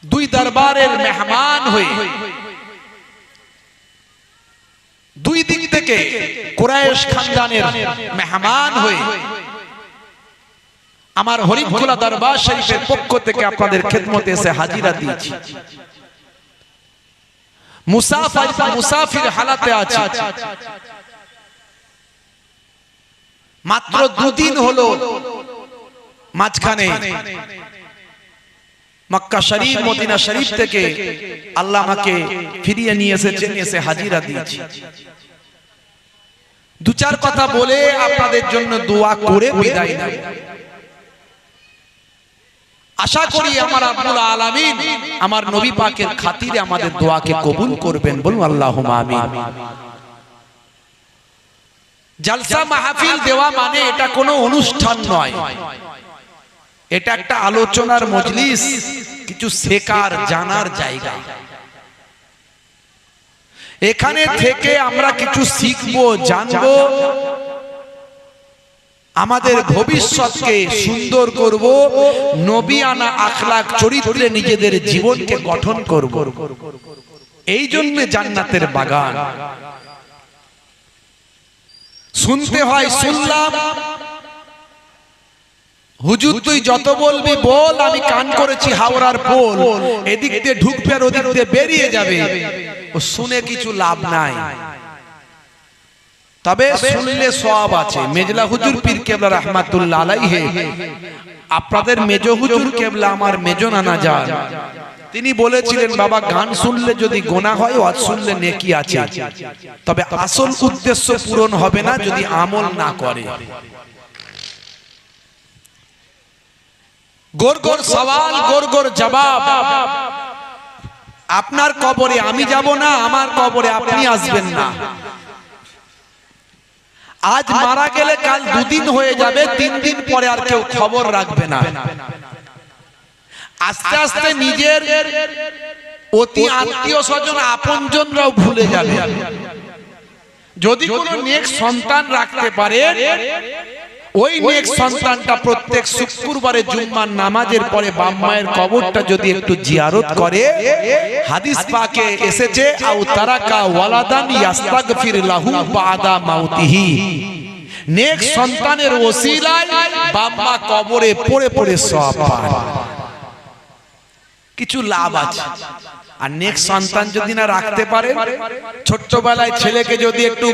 দুই দরবারের মেহমান হয়ে, দুই দিক থেকে কুরাইশ খানদানের মেহমান হয়ে আমার হরিখোলা দরবার শরীফের পক্ষ থেকে আপনাদের খেদমতে এসে হাজিরা দিয়েছি। মুসাফির হালাতে আছি। মাত্র দুদিন হলো মাঝখানে মক্কা শরীফ মদিনা শরীফ থেকে আল্লাহ আমাকে ফিরিয়ে নিয়ে এসেছেন, এসে হাজিরা দিয়েছি। দু চার কথা বলে আপনাদের জন্য দোয়া করে বিদায় নেব। আশা করি আমার আব্বুল আলামিন আমার নবী পাকের খাতিরে আমাদের দোয়াকে কবুল করবেন, বলুন আল্লাহুম্মা আমিন। জলসা মাহফিল দেওয়া মানে এটা কোনো অনুষ্ঠান নয়, এটা একটা আলোচনার মজলিস, কিছু শেখার জানার জায়গা। এখানে থেকে আমরা কিছু শিখবো, জানবো, আমাদের ভবিষ্যৎকে সুন্দর করব, নবিয়ানা আখলাক চরিত্রে নিজেদের জীবনকে গঠন করব। এই জন্য জান্নাতের বাগান। শুনতে হয়, শুনলাম, হুজুর তুই যত বলবি বল, আমি কান করেছি হাওড়ার পোল, এদিক দিয়ে ঢুকবে আর ওদিক দিয়ে বেরিয়ে যাবে, ও শুনে কিছু লাভ নাই। তবে শুনলে সওয়াব আছে। মেজলা হুজুর পীর কেবলা রাহমাতুল্লাহ আলাইহি, আপনাদের মেজ হুজুর কেবলা আমার মেজ নানা যান, তিনি বলেছিলেন বাবা গান শুনলে যদি গুনাহ হয়, ওয়াজ শুনলে নেকি আছে, তবে আসল উদ্দেশ্য পূরণ হবে না যদি আমল না করে। গোর গোর সওয়াল, গোর গোর জবাব। আপনার কবরে আমি যাব না, আমার কবরে আপনি আসবেন না। আজ মারা গেলে কাল দুদিন হয়ে যাবে, 3 দিন পরে আর কেউ খবর রাখবে না। আস্তে আস্তে নিজের অতি আত্মীয় স্বজন আপনজনরাও ভুলে যাবে। যদি কোনো নেক সন্তান রাখতে পারে, ওই নেক সন্তানটা প্রত্যেক শুক্রবারে জুম্মার নামাজের পরে বাপ মায়ের কবরটা যদি একটু জিয়ারত করে, হাদিস পাকে এসেছে আও তারাকা ওয়ালাদান ইস্তাগফির লাহু বাদা মাউতিহি, নেক সন্তানের ওসিলায় বাপ মা কবরে পড়ে পড়ে সওয়াব পায়। কিছু লাভ আছে। আর নেক সন্তান যদি না রাখতে পারে, ছোট্টবেলায় ছেলেকে যদি একটু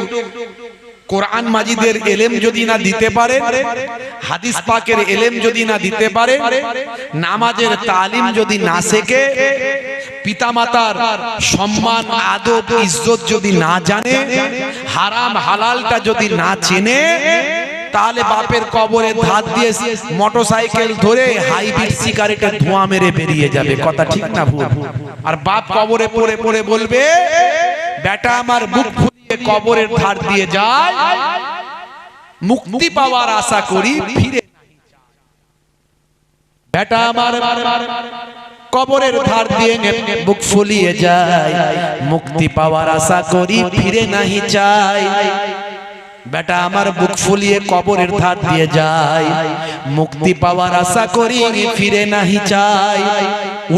কোরআন মাজিদের এলেম যদি না দিতে পারে, হাদিস পাকের এলেম যদি না দিতে পারে, নামাজের তালিম যদি না শেখে, পিতামাতার সম্মান আদব ইজ্জত যদি না জানে, হারাম হালালটা যদি না চেনে, তাহলে বাপের কবরে ধার দিয়ে মোটরসাইকেল ধরে হাইব্রিড সিগারেটের ধোঁয়া মেরে বেরিয়ে যাবে। কথা ঠিক না ভুল? আর বাপ কবরে পড়ে পড়ে বলবে, বেটা আমার বুক ফুলিয়ে কবরের ধার দিয়ে যায়, মুক্তি পাওয়ার আশা করি ফিরে। বেটা আমার কবরের ধার দিয়ে বুক ফুলিয়ে যায়, মুক্তি পাওয়ার আশা করি ফিরে নাহি চাই। বেটা আমার বুক ফুলিয়ে কবরের ধার দিয়ে যায়, মুক্তি পাওয়ার আশা করি ফিরে নাহি চাই।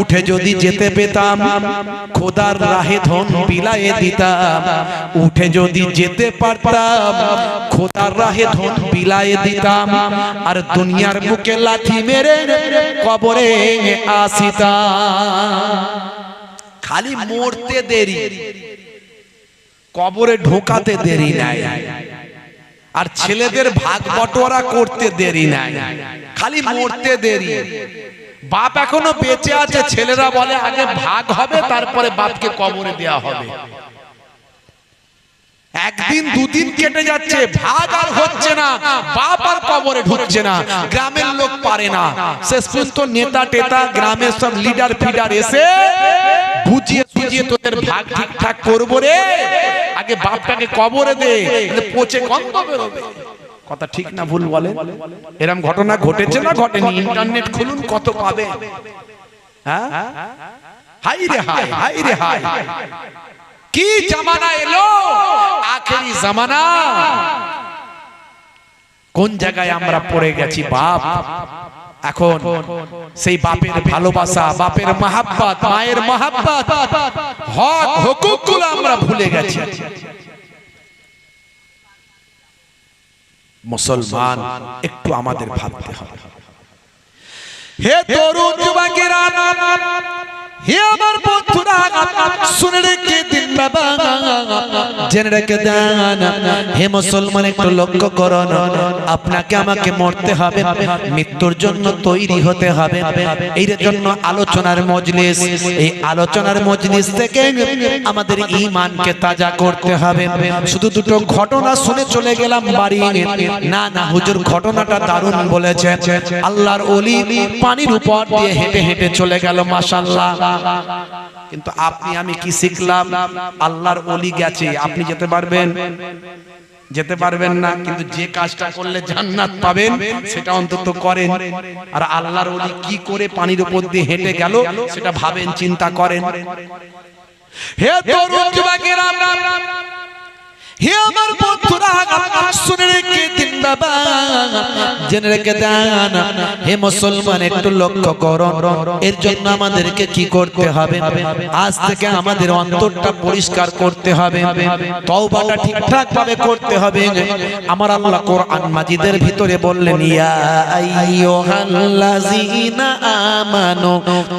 উঠে যদি যেতে পেতাম খোদার রাহে ধন বিলায়ে দিতাম, উঠে যদি যেতে পারতাম খোদার রাহে ধন বিলায়ে দিতাম। আর দুনিয়ার বুকে লাঠি মেরে কবরে আসিতাম। খালি মরতে দেরি, কবরে ঢোকাতে দেরি নাই। আর ছেলেদের ভাগ বটোয়ারা করতে দেরি নাই, খালি মরতে দেরি। বাপ এখনো বেঁচে আছে, ছেলেরা বলে আগে ভাগ হবে তারপরে বাপকে কবরে দেয়া হবে। একদিন দুদিন কেটে যাচ্ছে, ভাগ আর হচ্ছে না, বাপ আর কবরে ঢুকছে না। গ্রামের লোক পারে না, শেষ পর্যন্ত নেতা টেতা গ্রামের সব লিডার ফিডার এসে বুঝিয়ে সুঝিয়ে তোদের ভাগ ঠিকঠাক করবো রে, আগে বাপটাকে কবরে দে, পচে গন্ধ বেরোবে। কথা ঠিক না ভুল বলে? এরকম ঘটনা ঘটেছে না ঘটেনি? ইন্টারনেট খুলুন, কত পাবে। হ্যাঁ, হাই রে হাই, হাই রে হাই, কি জামানা এলো, আখেরি জামানা। কোন জায়গায় আমরা পড়ে গেছি? বাপ এখন সেই বাপের ভালোবাসা, বাপের মহাব্বত, মায়ের মহাব্বত, হক হুকুকগুলো আমরা ভুলে গেছি। মুসলমান একটু আমাদের ভাবতে হবে। হে তরুণ যুবকেরা, হে আমার বন্ধুরা, শুনে রেখে দিন বাবা, জেনে রেখে দেন। হে মুসলমান একটু লক্ষ্য করুন, আপনাকে আমাকে মরতে হবে, মৃত্যুর জন্য তৈরি হতে হবে। এর জন্য আলোচনার মজলিস, এই আলোচনার মজলিস থেকে আমাদের ঈমানকে তাজা করতে হবে। শুধু দুটো ঘটনা শুনে চলে গেলাম বাড়ি, না না হুজুর ঘটনাটা দারুণ বলেছে। আল্লাহর ওলি পানির উপর দিয়ে হেঁটে হেঁটে চলে গেল, মাশাআল্লাহ। কিন্তু আপনি আমি কি শিখলাম? আল্লাহর ওলি গেছে, আপনি যেতে পারবেন? যেতে পারবেন না। কিন্তু যে কাজটা করলে জান্নাত পাবেন সেটা অন্তত করেন। আর আল্লাহর ওলি কি করে পানির উপর দিয়ে হেঁটে গেল সেটা ভাবেন, চিন্তা করেন। হে তরুণ যুবকেরা, হে আমার বন্ধুরা, শুনে রেখে দিন বাবা, জেনে রেখে দেন। হে মুসলমান একটু লক্ষ্য করুন, এর জন্য আমাদেরকে কি করতে হবে? আজ থেকে আমাদের অন্তরটা পরিষ্কার করতে হবে, তওবাটা ঠিকঠাক ভাবে করতে হবে। আমার আল্লাহ কোরআন মাজিদের ভিতরে বললেন, ইয়া আইয়ুহাল্লাযীনা আমানু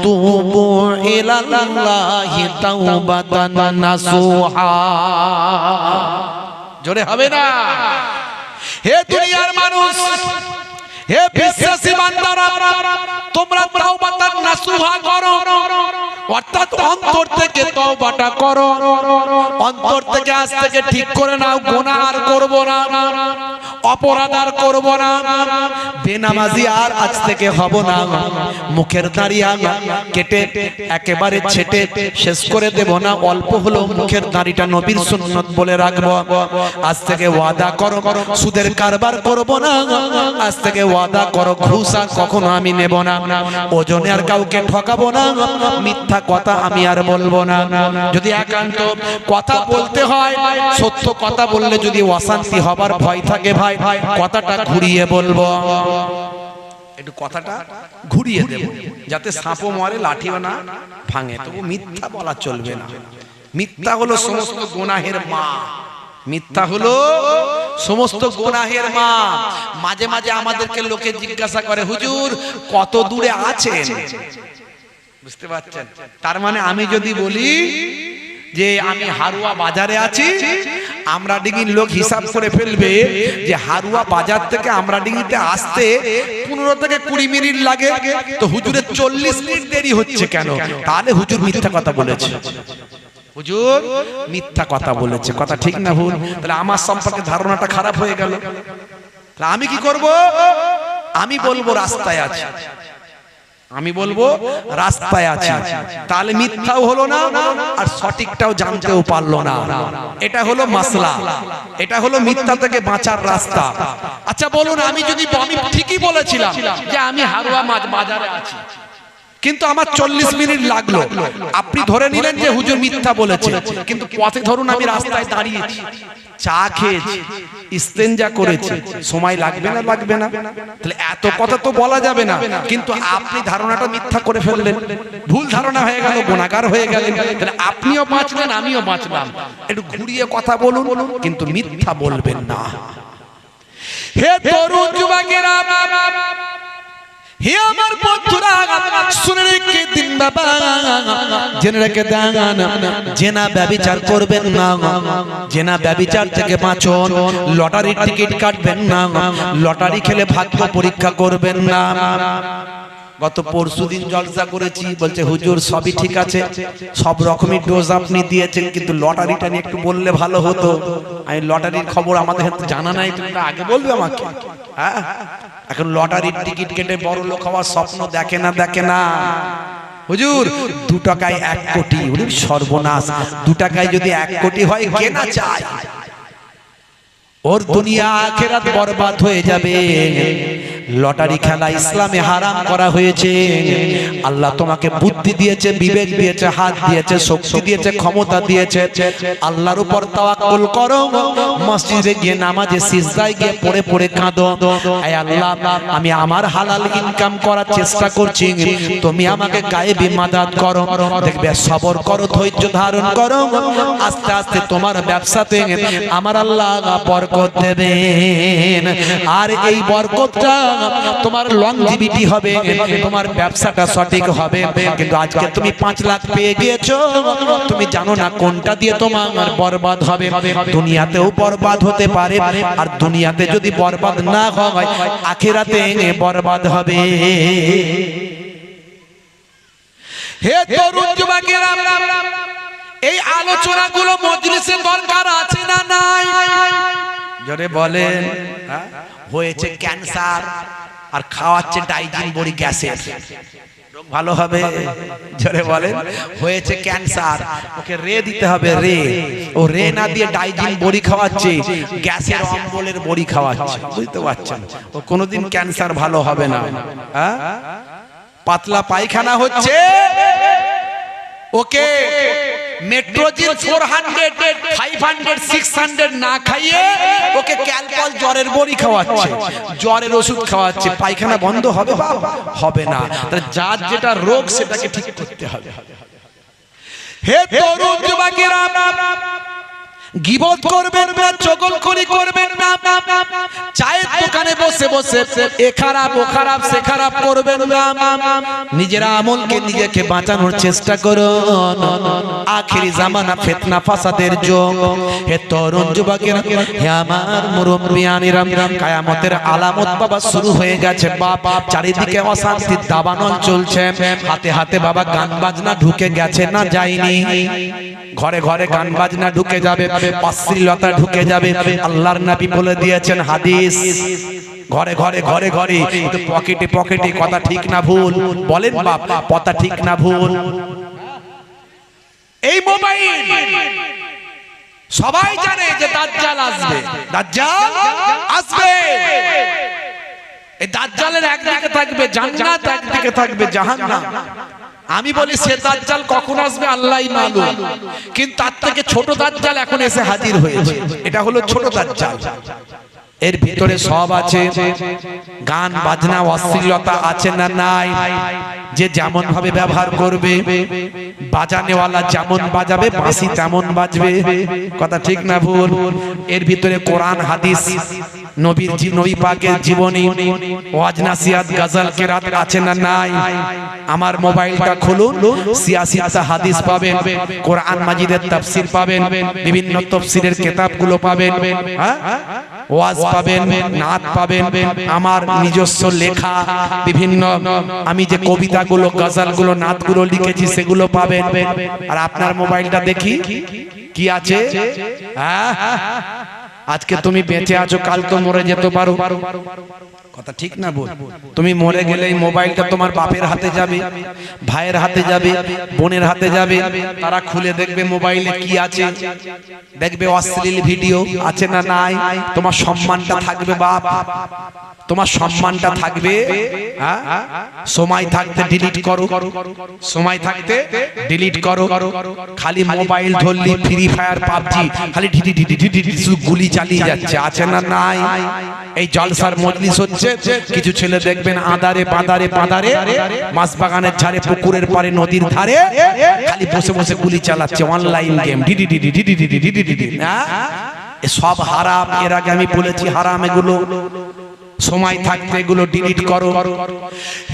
তুবু ইলাল্লাহি তাওবাতান নাসুহা। জোরে হবে না? হে দুনিয়ার মানুষ, হে বিশ্বাসী বান্দারা, তোমরা তাওবাতান নাসুহা করো, অর্থাৎ অন্তর থেকে তওবাটা করো। অন্তর থেকে আজ থেকে ঠিক করে নাও, গুনাহ আর করব না। অপরাধ আর করব না, বেনামাজি আর আজ থেকে হব না, মুখের দাড়িয়া কেটে একেবারে ছেটে শেষ করে দেব না, অল্প হলেও মুখের দাড়িটা নবীর সুন্নত বলে রাখবো। আজ থেকে ওয়াদা করো সুদের কারবার করব না, আজ থেকে ওয়াদা করো ঘুষ আর কখনো আমি নেব না, ওজনে আর কাউকে ঠকাবো না, মিথ্যা কথা আমি আর বলবো না। যদি একান্ত কথা বলতে হয়, সত্য কথা বললে যদি অশান্তি হবার ভয় থাকে ভাই, কথাটা ঘুরিয়ে বলবো, একটু কথাটা ঘুরিয়ে দেব, যাতে সাপও মরে লাঠিও না ভাঙে। তবু মিথ্যা বলা চলবে না। মিথ্যা হলো সমস্ত গুনাহের মা, মিথ্যা হলো সমস্ত গুনাহের মা। মাঝে মাঝে আমাদেরকে লোকে জিজ্ঞাসা করে, হুজুর কত দূরে আছেন? বুঝতে পারছেন? তার মানে আমি যদি বলি যে আমি হারুয়া বাজারে আছি, আমরা ডিঙ্গির লোক হিসাব করে ফেলবে যে হারুয়া বাজার থেকে আমরা ডিঙ্গিতে আসতে 15 থেকে 20 মিনিট লাগে, তো হুজুরের 40 মিনিট দেরি হচ্ছে কেন? তাহলে হুজুর মিথ্যা কথা বলেছে, হুজুর মিথ্যা কথা বলেছে। কথা ঠিক না ভুল? তাহলে আমার সম্পর্কে ধারণাটা খারাপ হয়ে গেল। তাহলে আমি কি করব? আমি বলবো রাস্তায় আছে, আমি বলবো রাস্তায় আছে, তাহলে মিথ্যাও হলো না আর সঠিকটাও জানতেও পারলো না। এটা হলো মাসলা, এটা হলো মিথ্যা থেকে বাঁচার রাস্তা। আচ্ছা বলুন, আমি যদি আমি ঠিকই বলেছিলাম যে আমি হারুয়া বাজারে আছি, কিন্তু আমার 40 মিনিট লাগলো, আপনি ধরে নিলেন যে হুজুর মিথ্যা বলেছে, কিন্তু পথে ধরুন আমি রাস্তায় দাঁড়িয়েছি, চা খেয়েছি, ইস্তেঞ্জা করেছি, সময় লাগবে না? লাগবে না? তাহলে এত কথা তো বলা যাবে না, কিন্তু আপনি ধারণাটা মিথ্যা করে ফেললেন, ভুল ধারণা হয়ে গেল, গুনাহগার হয়ে গেলেন। তাহলে আপনিও বাঁচলেন, আমিও বাঁচলাম। একটু ঘুরিয়ে কথা বলুন, কিন্তু মিথ্যা বলবেন না। হে তরুণ যুবকেরা, হে আমার বন্ধুরা, শুনে রেখে দিন বাবা, জেনে রেখে দেন, জেনা ব্যভিচার করবেন না, জেনা ব্যভিচার থেকে বাঁচুন, লটারির টিকিট কাটবেন না, লটারি খেলে ভাগ্য পরীক্ষা করবেন না। গত পরশুদিন জলসা করেছি, বলছে হুজুর সবই ঠিক আছে, সব রকমের ডোজ আপনি দিয়েছেন, কিন্তু লটারিটা নিয়ে একটু বললে ভালো হতো। আমি লটারির খবর আমাদের হাতে জানা নাই, তুমি আগে বলবে আমাকে। হ্যাঁ, এখন লটারির টিকিট কেটে বড় লোক হওয়ার স্বপ্ন দেখে না, দেখে না। হুজুর 2 টাকায় 1 কোটি, সর্বনাশ। 2 টাকায় যদি 1 কোটি হয়, কে না চায়? ওর দুনিয়া আখিরাত বরবাদ হয়ে যাবে। লটারি খেলা ইসলামে হারাম করা হয়েছে। আল্লাহ তোমাকে বুদ্ধি দিয়েছে, বিবেক দিয়েছে, হাত দিয়েছে, শক্তি দিয়েছে, ক্ষমতা দিয়েছে। আল্লাহর উপর তাওয়াক্কুল করো, মসজিদে গিয়ে নামাজে সিজদায় গিয়ে পড়ে পড়ে কাঁদো, আয় আল্লাহ আমি আমার হালাল ইনকাম করার চেষ্টা করছি, তুমি আমাকে গায়েবী মাদাদ করো। দেখবে সবর করো, ধৈর্য ধারণ করো, আস্তে আস্তে তোমার ব্যবসাতে আমার আল্লাহ বরকত দেবেন। আর এই বরকতটা তোমার লংজিভিটি হবে, তোমার ব্যবসাটা সঠিক হবে। কিন্তু আজকে তুমি 5 লাখ পেয়ে গিয়েছো, তুমি জানো না কোনটা দিয়ে তোমার বরবাদ হবে। দুনিয়াতেও বরবাদ হতে পারে, আর দুনিয়াতে যদি বরবাদ না হয়, আখিরাতে বরবাদ হবে। হে তরুণ যুবকেরা, এই আলোচনাগুলো মজলিসে দরকার আছে না নাই? জোরে বলেন। হয়েছে ক্যান্সার আর খাওয়াচ্ছে ডাইজিন বড়ি গ্যাসের, ভালো হবে? জোরে বলেন। হয়েছে ক্যান্সার, ওকে রে দিতে হবে, রে। ও রে না দিয়ে ডাইজিন বড়ি খাওয়াচ্ছে, গ্যাসের অম্বলের বড়ি খাওয়াচ্ছে। বুঝতে পারছেন? ও কোনোদিন ক্যান্সার ভালো হবে না। পাতলা পায়খানা হচ্ছে, ওকে মেট্রোজিন 400, 500, 600 না খাইয়ে ওকে ক্যালপল জ্বরের বড়ি খাওয়াচ্ছে, জ্বরের ওষুধ খাওয়াচ্ছে। পায়খানা বন্ধ হবে? হবে না। তাহলে যার যেটা রোগ সেটাকে ঠিক করতে হবে। হে তরুণ যুবকেরা, গীবত করবেন না, চগলখড়ি করবেন না, চায়ের দোকানে বসে বসে এ খারাপ ও খারাপ সে খারাপ করবেন না। নিজের আমলকে নিজেকে বাঁচানোর চেষ্টা করুন। আখিরি জামানা ফিতনা ফাসাদের যুগ। হে তরুণ যুবকেরা, হে আমার মুরব্বিয়ানিরা, কিয়ামতের আলামত বাবা শুরু হয়ে গেছে। বাবা চারিদিকে অশান্তির দাবানল চলছে, হাতে হাতে বাবা গান বাজনা ঢুকে গেছে না যায়নি? ঘরে ঘরে গান বাজনা ঢুকে যাবে, অশ্লীলতা ঢুকে যাবে। আল্লাহর নবী বলে দিয়েছেন হাদিস, ঘরে ঘরে ঘরে ঘরে পকেটে পকেটে, কথা ঠিক না ভুল বলেন বাপ, কথা ঠিক না ভুল। এই মোবাইল সবাই জানে যে দাজ্জাল আসবে, দাজ্জাল আসবে। এই দাজ্জালের একদিকে থাকবে জান্নাত, একদিকে থাকবে জাহান্নাম। আমি বলি সে দাজ্জাল কখন আসবে আল্লাহই মালুম, কিন্তু তার থেকে ছোট দাজ্জাল এখন এসে হাজির হয়েছে। এটা হলো ছোট দাজ্জাল। এর ভিতরে সব আছে, গান বাজনা অশ্লীলতা আছে না নাই, যে যেমন ভাবে ব্যবহার করবে, বাজানেওয়ালা যেমন বাজাবে বাঁশি তেমন বাজবে, কথা ঠিক না ভুল। এর ভিতরে কোরআন হাদিস, নবীর নবী পাকের জীবনী, ওয়াজ নাসিহাত গজল কেরাত আছে না নাই। আমার মোবাইলটা খুলুন, ৮৬টা হাদিস পাবেন, কোরআন মাজিদের তাফসীর পাবেন, বিভিন্ন তাফসীরের কিতাবগুলো পাবেন, হ্যাঁ ওয়াজ পাবেন, নাত পাবেন, আমার নিজস্ব লেখা বিভিন্ন, আমি যে কবিতাগুলো গজলগুলো নাতগুলো লিখেছি সেগুলো পাবেন। আর আপনার মোবাইলটা দেখি কি আছে, হ্যাঁ আজকে তুমি বেঁচে আছো, কাল তো মরে যেতে পারো, কথা ঠিক না বল। তুমি মরে গেলে এই মোবাইলটা তোমার বাপের হাতে যাবে, ভাইয়ের হাতে যাবে, বোনের হাতে যাবে, তারা খুলে দেখবে মোবাইলে কি আছে, দেখবে অশ্লীল ভিডিও আছে না নাই। তোমার সম্মানটা থাকবে বাপ, তোমার সম্মানটা থাকবে, হ্যাঁ সময় থাকতে ডিলিট করো, সময় থাকতে ডিলিট করো। খালি মোবাইল ধরলি ফ্রি ফায়ার পাবজি খালি ঢিডি ঢিডি ঢিডি গুলি চালিয়ে যাচ্ছে, আছে না নাই। এই জলসার মজলিস হচ্ছে, কিছু ছেলে দেখবেন আদারে বাদারে বাদারে, মাছ বাগানের ধারে, পুকুরের পারে, নদীর ধারে খালি বসে বসে গুলি চালাচ্ছে, অনলাইন গেম ঢিডি ঢিডি ঢিডি ঢিডি ঢিডি ঢিডি। সব হারাম, এর আগে আমি বলেছি হারাম এগুলো। সময় থাকতে এগুলো ডিলিট করো।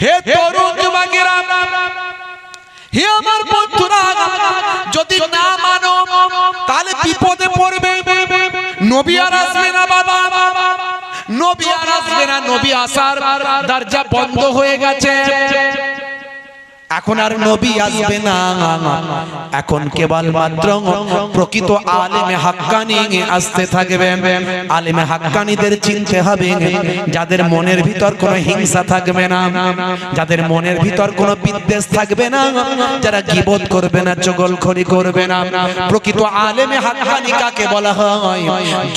হে তরুণ যুবকেরা, হে আমার বন্ধুরা, যদি না মানো তাহলে বিপদে পড়বে। নবী আর আসবে না বাবা, নবী আর আসবে না, নবী আসার দরজা বন্ধ হয়ে গেছে। এখন আর নবী আসবে না, এখন কেবল মাত্র প্রকৃত আলেমে হাক্কানি আসতে থাকবে। আলেমে হাক্কানিদের চিনতে হবে, যাদের মনের ভিতর কোনো হিংসা থাকবে না, যাদের মনের ভিতর কোনো বিদ্বেষ থাকবে না, যারা গীবত করবে না, চগলখড়ি করবে না। প্রকৃত আলেমে হাক্কানি কাকে বলা হয়?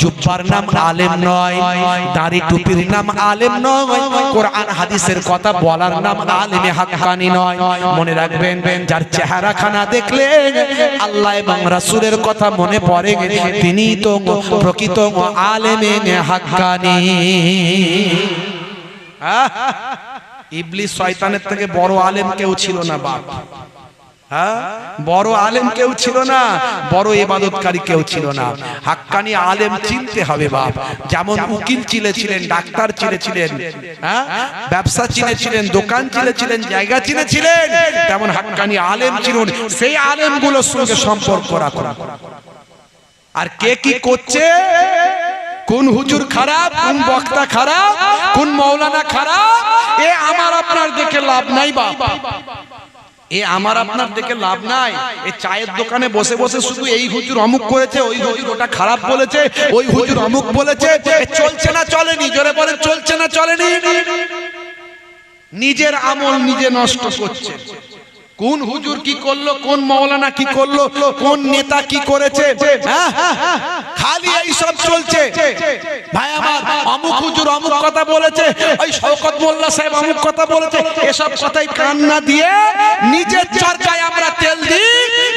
জুব্বার নাম আলেম নয়, দাড়ি টুপির নাম আলেম নয়, কোরআন হাদিসের কথা বলার নাম আলেমে হাক্কানি নয়। মনে রাখবেন, যার চেহারা খানা দেখলে আল্লাহ এবং রাসূলের কথা মনে পড়ে, তিনি তো প্রকৃত আলেমে হাক্কানি। ইবলিস শয়তানের থেকে বড় আলেম কেউ ছিল না বাপ, হ্যাঁ বড় আলেম কেউ ছিল না, বড় ইবাদতকারী কেউ ছিল না। হাক্কানি আলেম চিনতে হবে বাপ। যেমন উকিল চিনেছিলেন, ডাক্তার চিনেছিলেন, হ্যাঁ ব্যবসা চিনেছিলেন, দোকান চিনেছিলেন, জায়গা চিনেছিলেন, তেমন হাক্কানি আলেম চিনুন। সেই আলেমগুলোর সঙ্গে সম্পর্ক রাখুন। আর কে কি করছে, কোন হুজুর খারাপ, কোন বক্তা খারাপ, কোন মাওলানা খারাপ, এ আমার আপনার দেখে লাভ নাই বাপ, এ আমার আপনার দেখে লাভ নাই। এই চায়ের দোকানে বসে বসে শুধু এই হুজুর অমুক করেছে, ওই হুজুর ওটা খারাপ বলেছে, ওই হুজুর অমুক বলেছে, চলছে না চলেনি, জোরে বলে চলছে না চলেনি। নিজের আমল নিজে নষ্ট করছে। কোন হুজুর কি করলো, কোন মাওলানা কি করলো, কোন নেতা কি করেছে, খালি এই সব চলছে। ভাই আমার অমুক হুজুর অমুক কথা বলেছে, ওই শওকত মোল্লা সাহেব অমুক কথা বলেছে, এসব কথাই কান না দিয়ে নিজের চরকায় আমরা তেল দিই,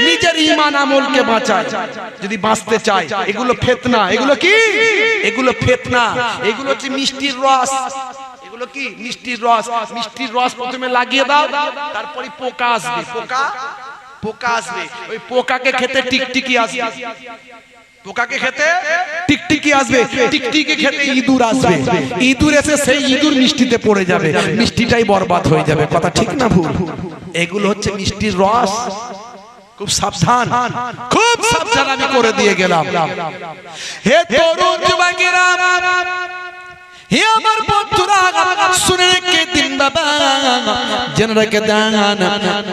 নিজের ঈমান আমলকে বাঁচাই যদি বাঁচতে চাই। এগুলো ফিতনা, এগুলো কি, এগুলো ফিতনা, এগুলো হচ্ছে মিষ্টির রস। এগুলো কি মিষ্টির রস, মিষ্টির রস প্রথমে লাগিয়ে দাও, তারপরে পোকা আসবে, পোকা আসবে, ওই পোকাকে খেতে টিকটিকি আসবে, পোকাকে খেতে টিকটিকি আসবে, টিকটিকি খেতে ইঁদুর আসবে, ইঁদুর এসে সেই ইঁদুর মিষ্টিতে পড়ে যাবে, মিষ্টিটাই বরবাদ হয়ে যাবে, কথা ঠিক না ভুল? এগুলো হচ্ছে মিষ্টির রস। খুব সাবধান, খুব সাবধান আমি করে দিয়ে গেলাম। হে তরুণ যুবকেরা, হে আমার বন্ধুরা, শুনে রেখে দিন বাবা, জেনে রেখে দেন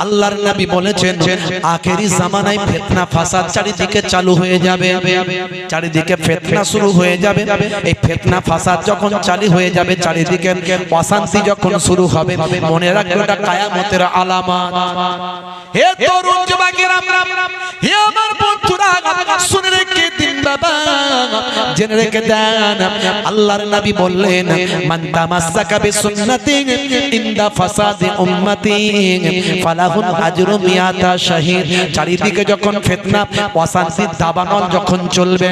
আল্লাহর নবী বলেছেন আখেরি জামানায় ফিতনা ফাসাদ চারিদিকে চালু হয়ে যাবে, চারিদিকে ফিতনা শুরু হয়ে যাবে। এই ফিতনা ফাসাদ যখন চালু হয়ে যাবে, চারিদিকে অশান্তি যখন শুরু হবে, মনে রাখবে এটা কিয়ামতের আলামত। হে তরুণ যুবকেরা, হে আমার বন্ধুরা, শুনে রেখে দিন বাবা, জেনে রেখে দেন আল্লাহর নবী বললেন মান তামাসসাকা বিসুন্নতি ইনদা ফাসাদি উম্মতি ফালাহু আজরু মিয়াতা শাহীদ। চারিদিকে যখন ফিতনা অশান্তির দাবানল যখন চলবে,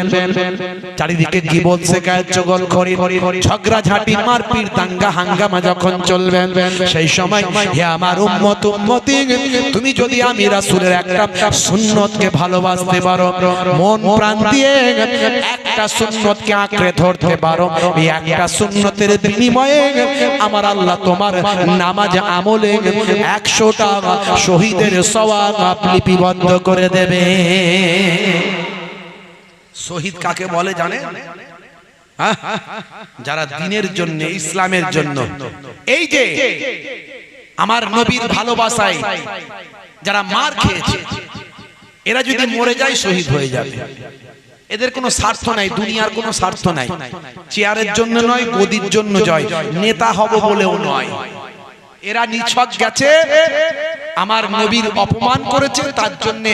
চারিদিকে গীবত শিকায়ত চগলখড়ি ঝগড়াঝাটি মারপিট দাঙ্গা হাঙ্গামা যখন চলবে, সেই সময় হে আমার উম্মত উম্মতি, তুমি যদি আমি রাসূলের একটা সুন্নতকে ভালোবাসতে পারো, মন প্রাণ দিয়ে একটা সুন্নতকে আঁকড়ে ধরতে পারো, এই একটা সুন্নতের বিনিময়ে আমার আল্লাহ তোমার নামাজ আমলে 100টা শহীদের সওয়াব লিপিবদ্ধ করে দেবে। শহীদ কাকে বলে জানেন? যারা দ্বীনের জন্য, ইসলামের জন্য, এই যে আমার নবীর ভালোবাসায় যারা মার খেয়েছে, এরা যদি মরে যায় শহীদ হয়ে যাবে। এদের কোনো স্বার্থ নাই, দুনিয়ার কোনো স্বার্থ নাই, চেয়ারের জন্য নয়, গদির জন্য জয়, নেতা হব বলেও নয়। এরা নিছক গেছে আমার নবীর অপমান করেছে, তার জন্য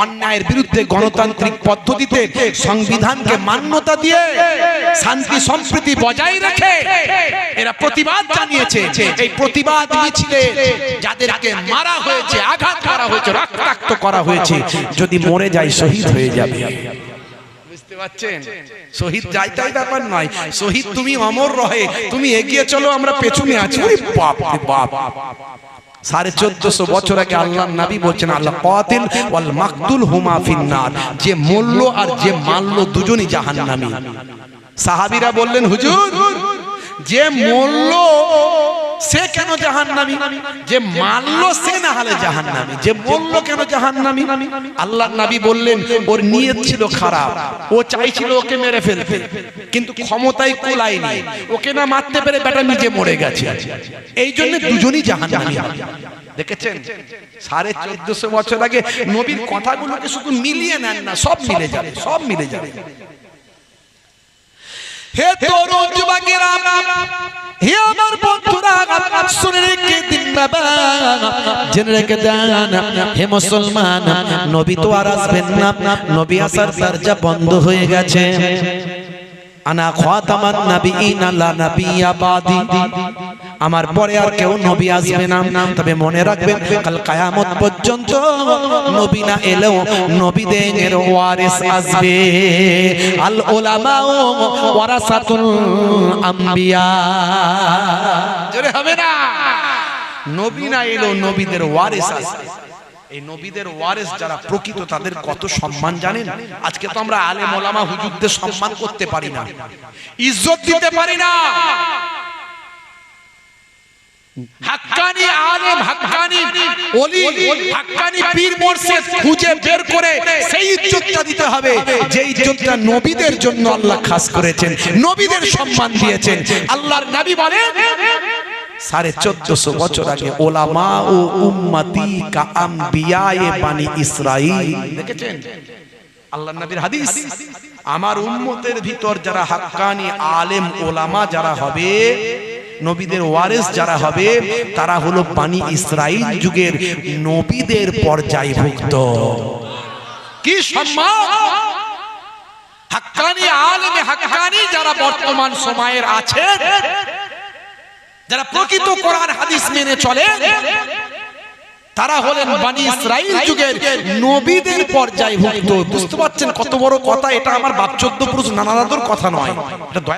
অন্যায়ের বিরুদ্ধে গণতান্ত্রিক পদ্ধতিতে সংবিধানকে মান্যতা দিয়ে শান্তি সম্প্রীতি বজায় রেখে এরা প্রতিবাদ জানিয়েছে। এই প্রতিবাদ মিছিলে যাদেরকে মারা হয়েছে, আঘাত করা হয়েছে, রক্তাক্ত করা হয়েছে, যদি মরে যায় শহীদ হয়ে যাবে। বুঝতে পারছেন? শহীদ যাই তাই ব্যাপার নয়, শহীদ তুমি অমর রহে, তুমি এগিয়ে চলো, আমরা পেছনে আছি। ওরে বাপ রে বাপ, 1450 বছর আগে আল্লাহর নবী বলছেন আল্লাহ কাতিল ওয়াল মাকতুল হুমা ফিন্নার, যে মরল আর যে মারল দুজনই জাহান্নামী। সাহাবীরা বললেন হুজুর, যে মরল সে কেন জাহান্নামী, যে মারল সে না হলে জাহান্নামী, যে মরল কেন জাহান্নামী? আল্লাহর নবী বললেন ওর নিয়ত ছিল খারাপ, ও চাইছিল ওকে মেরে ফেলতে, কিন্তু ক্ষমতায় কুলায়নি, ওকে না মারতে পেরে বেটা নিজে মরে গেছে, এই জন্য দুজনই জাহান্নামী। দেখেছেন 1450 বছর আগে নবীর কথাগুলোকে শুধু মিলিয়ে নেন না, সব মিলে যাবে, সব মিলে যাবে। হে তরুণ যুবকেরা, হে আমার বন্ধুরা, শুনে রেখে দিন বাবা, জেনে রেখে দেন হে মুসলমান, নবী তো আর আসবেন না, নবী আসার দরজা বন্ধ হয়ে গেছে। আনা খাতামান নবিয়িন লা নবিয়্যা বাদি, আমার পরে আর কেউ নবী আসবে না। তবে মনে রাখবেন কাল কিয়ামত পর্যন্ত নবী না এলেও নবীদের ওয়ারিস আসবে। আল উলামা ওয়ারাসাতুল আম্বিয়া, জোরে হবে না? নবী না এলেও নবীদের ওয়ারিস আসবে। এই নবীদের ওয়ারিস যারা প্রকৃত, তাদের কত সম্মান জানেন? আজকে তো আমরা আলেম ওলামা হুজুরদের সম্মান করতে পারি না, ইজ্জত দিতে পারি না। হাক্কানি আলেম, হাক্কানি ওলি, হাক্কানি পীর মুর্শিদ খুঁজে বের করে সেই ইজ্জতটা দিতে হবে, যে ইজ্জতটা নবীদের জন্য আল্লাহ খাস করেছেন, নবীদের সম্মান দিয়েছেন। আল্লাহর নবী বলেন 1450 বছর আগে ওলামা ও উম্মতি কা আম্বিয়ায়ে বানি ইসরাইল। দেখেছেন আল্লাহর নবীর হাদিস, আমার উম্মতের ভিতর যারা হাক্কানি আলেম ওলামা যারা হবে, নবীদের ওয়ারিস যারা হবে, তারা হলো বানি ইসরাইল যুগের নবীদের পর্যায়ভুক্ত। কি সম্মান! হাক্কানি আলেমে হাক্কানি যারা বর্তমান সময়ের আছে, যারা প্রকৃত কোরআন হাদিস মেনে চলে, তারা হলেন বানি ইসরাইল যুগের নবীদের পর্যায়ভুক্ত। বুঝতে পারছেন কত বড় কথা? এটা আমার বাপ 14 পুরুষ নানা দাদুর কথা নয়, এটা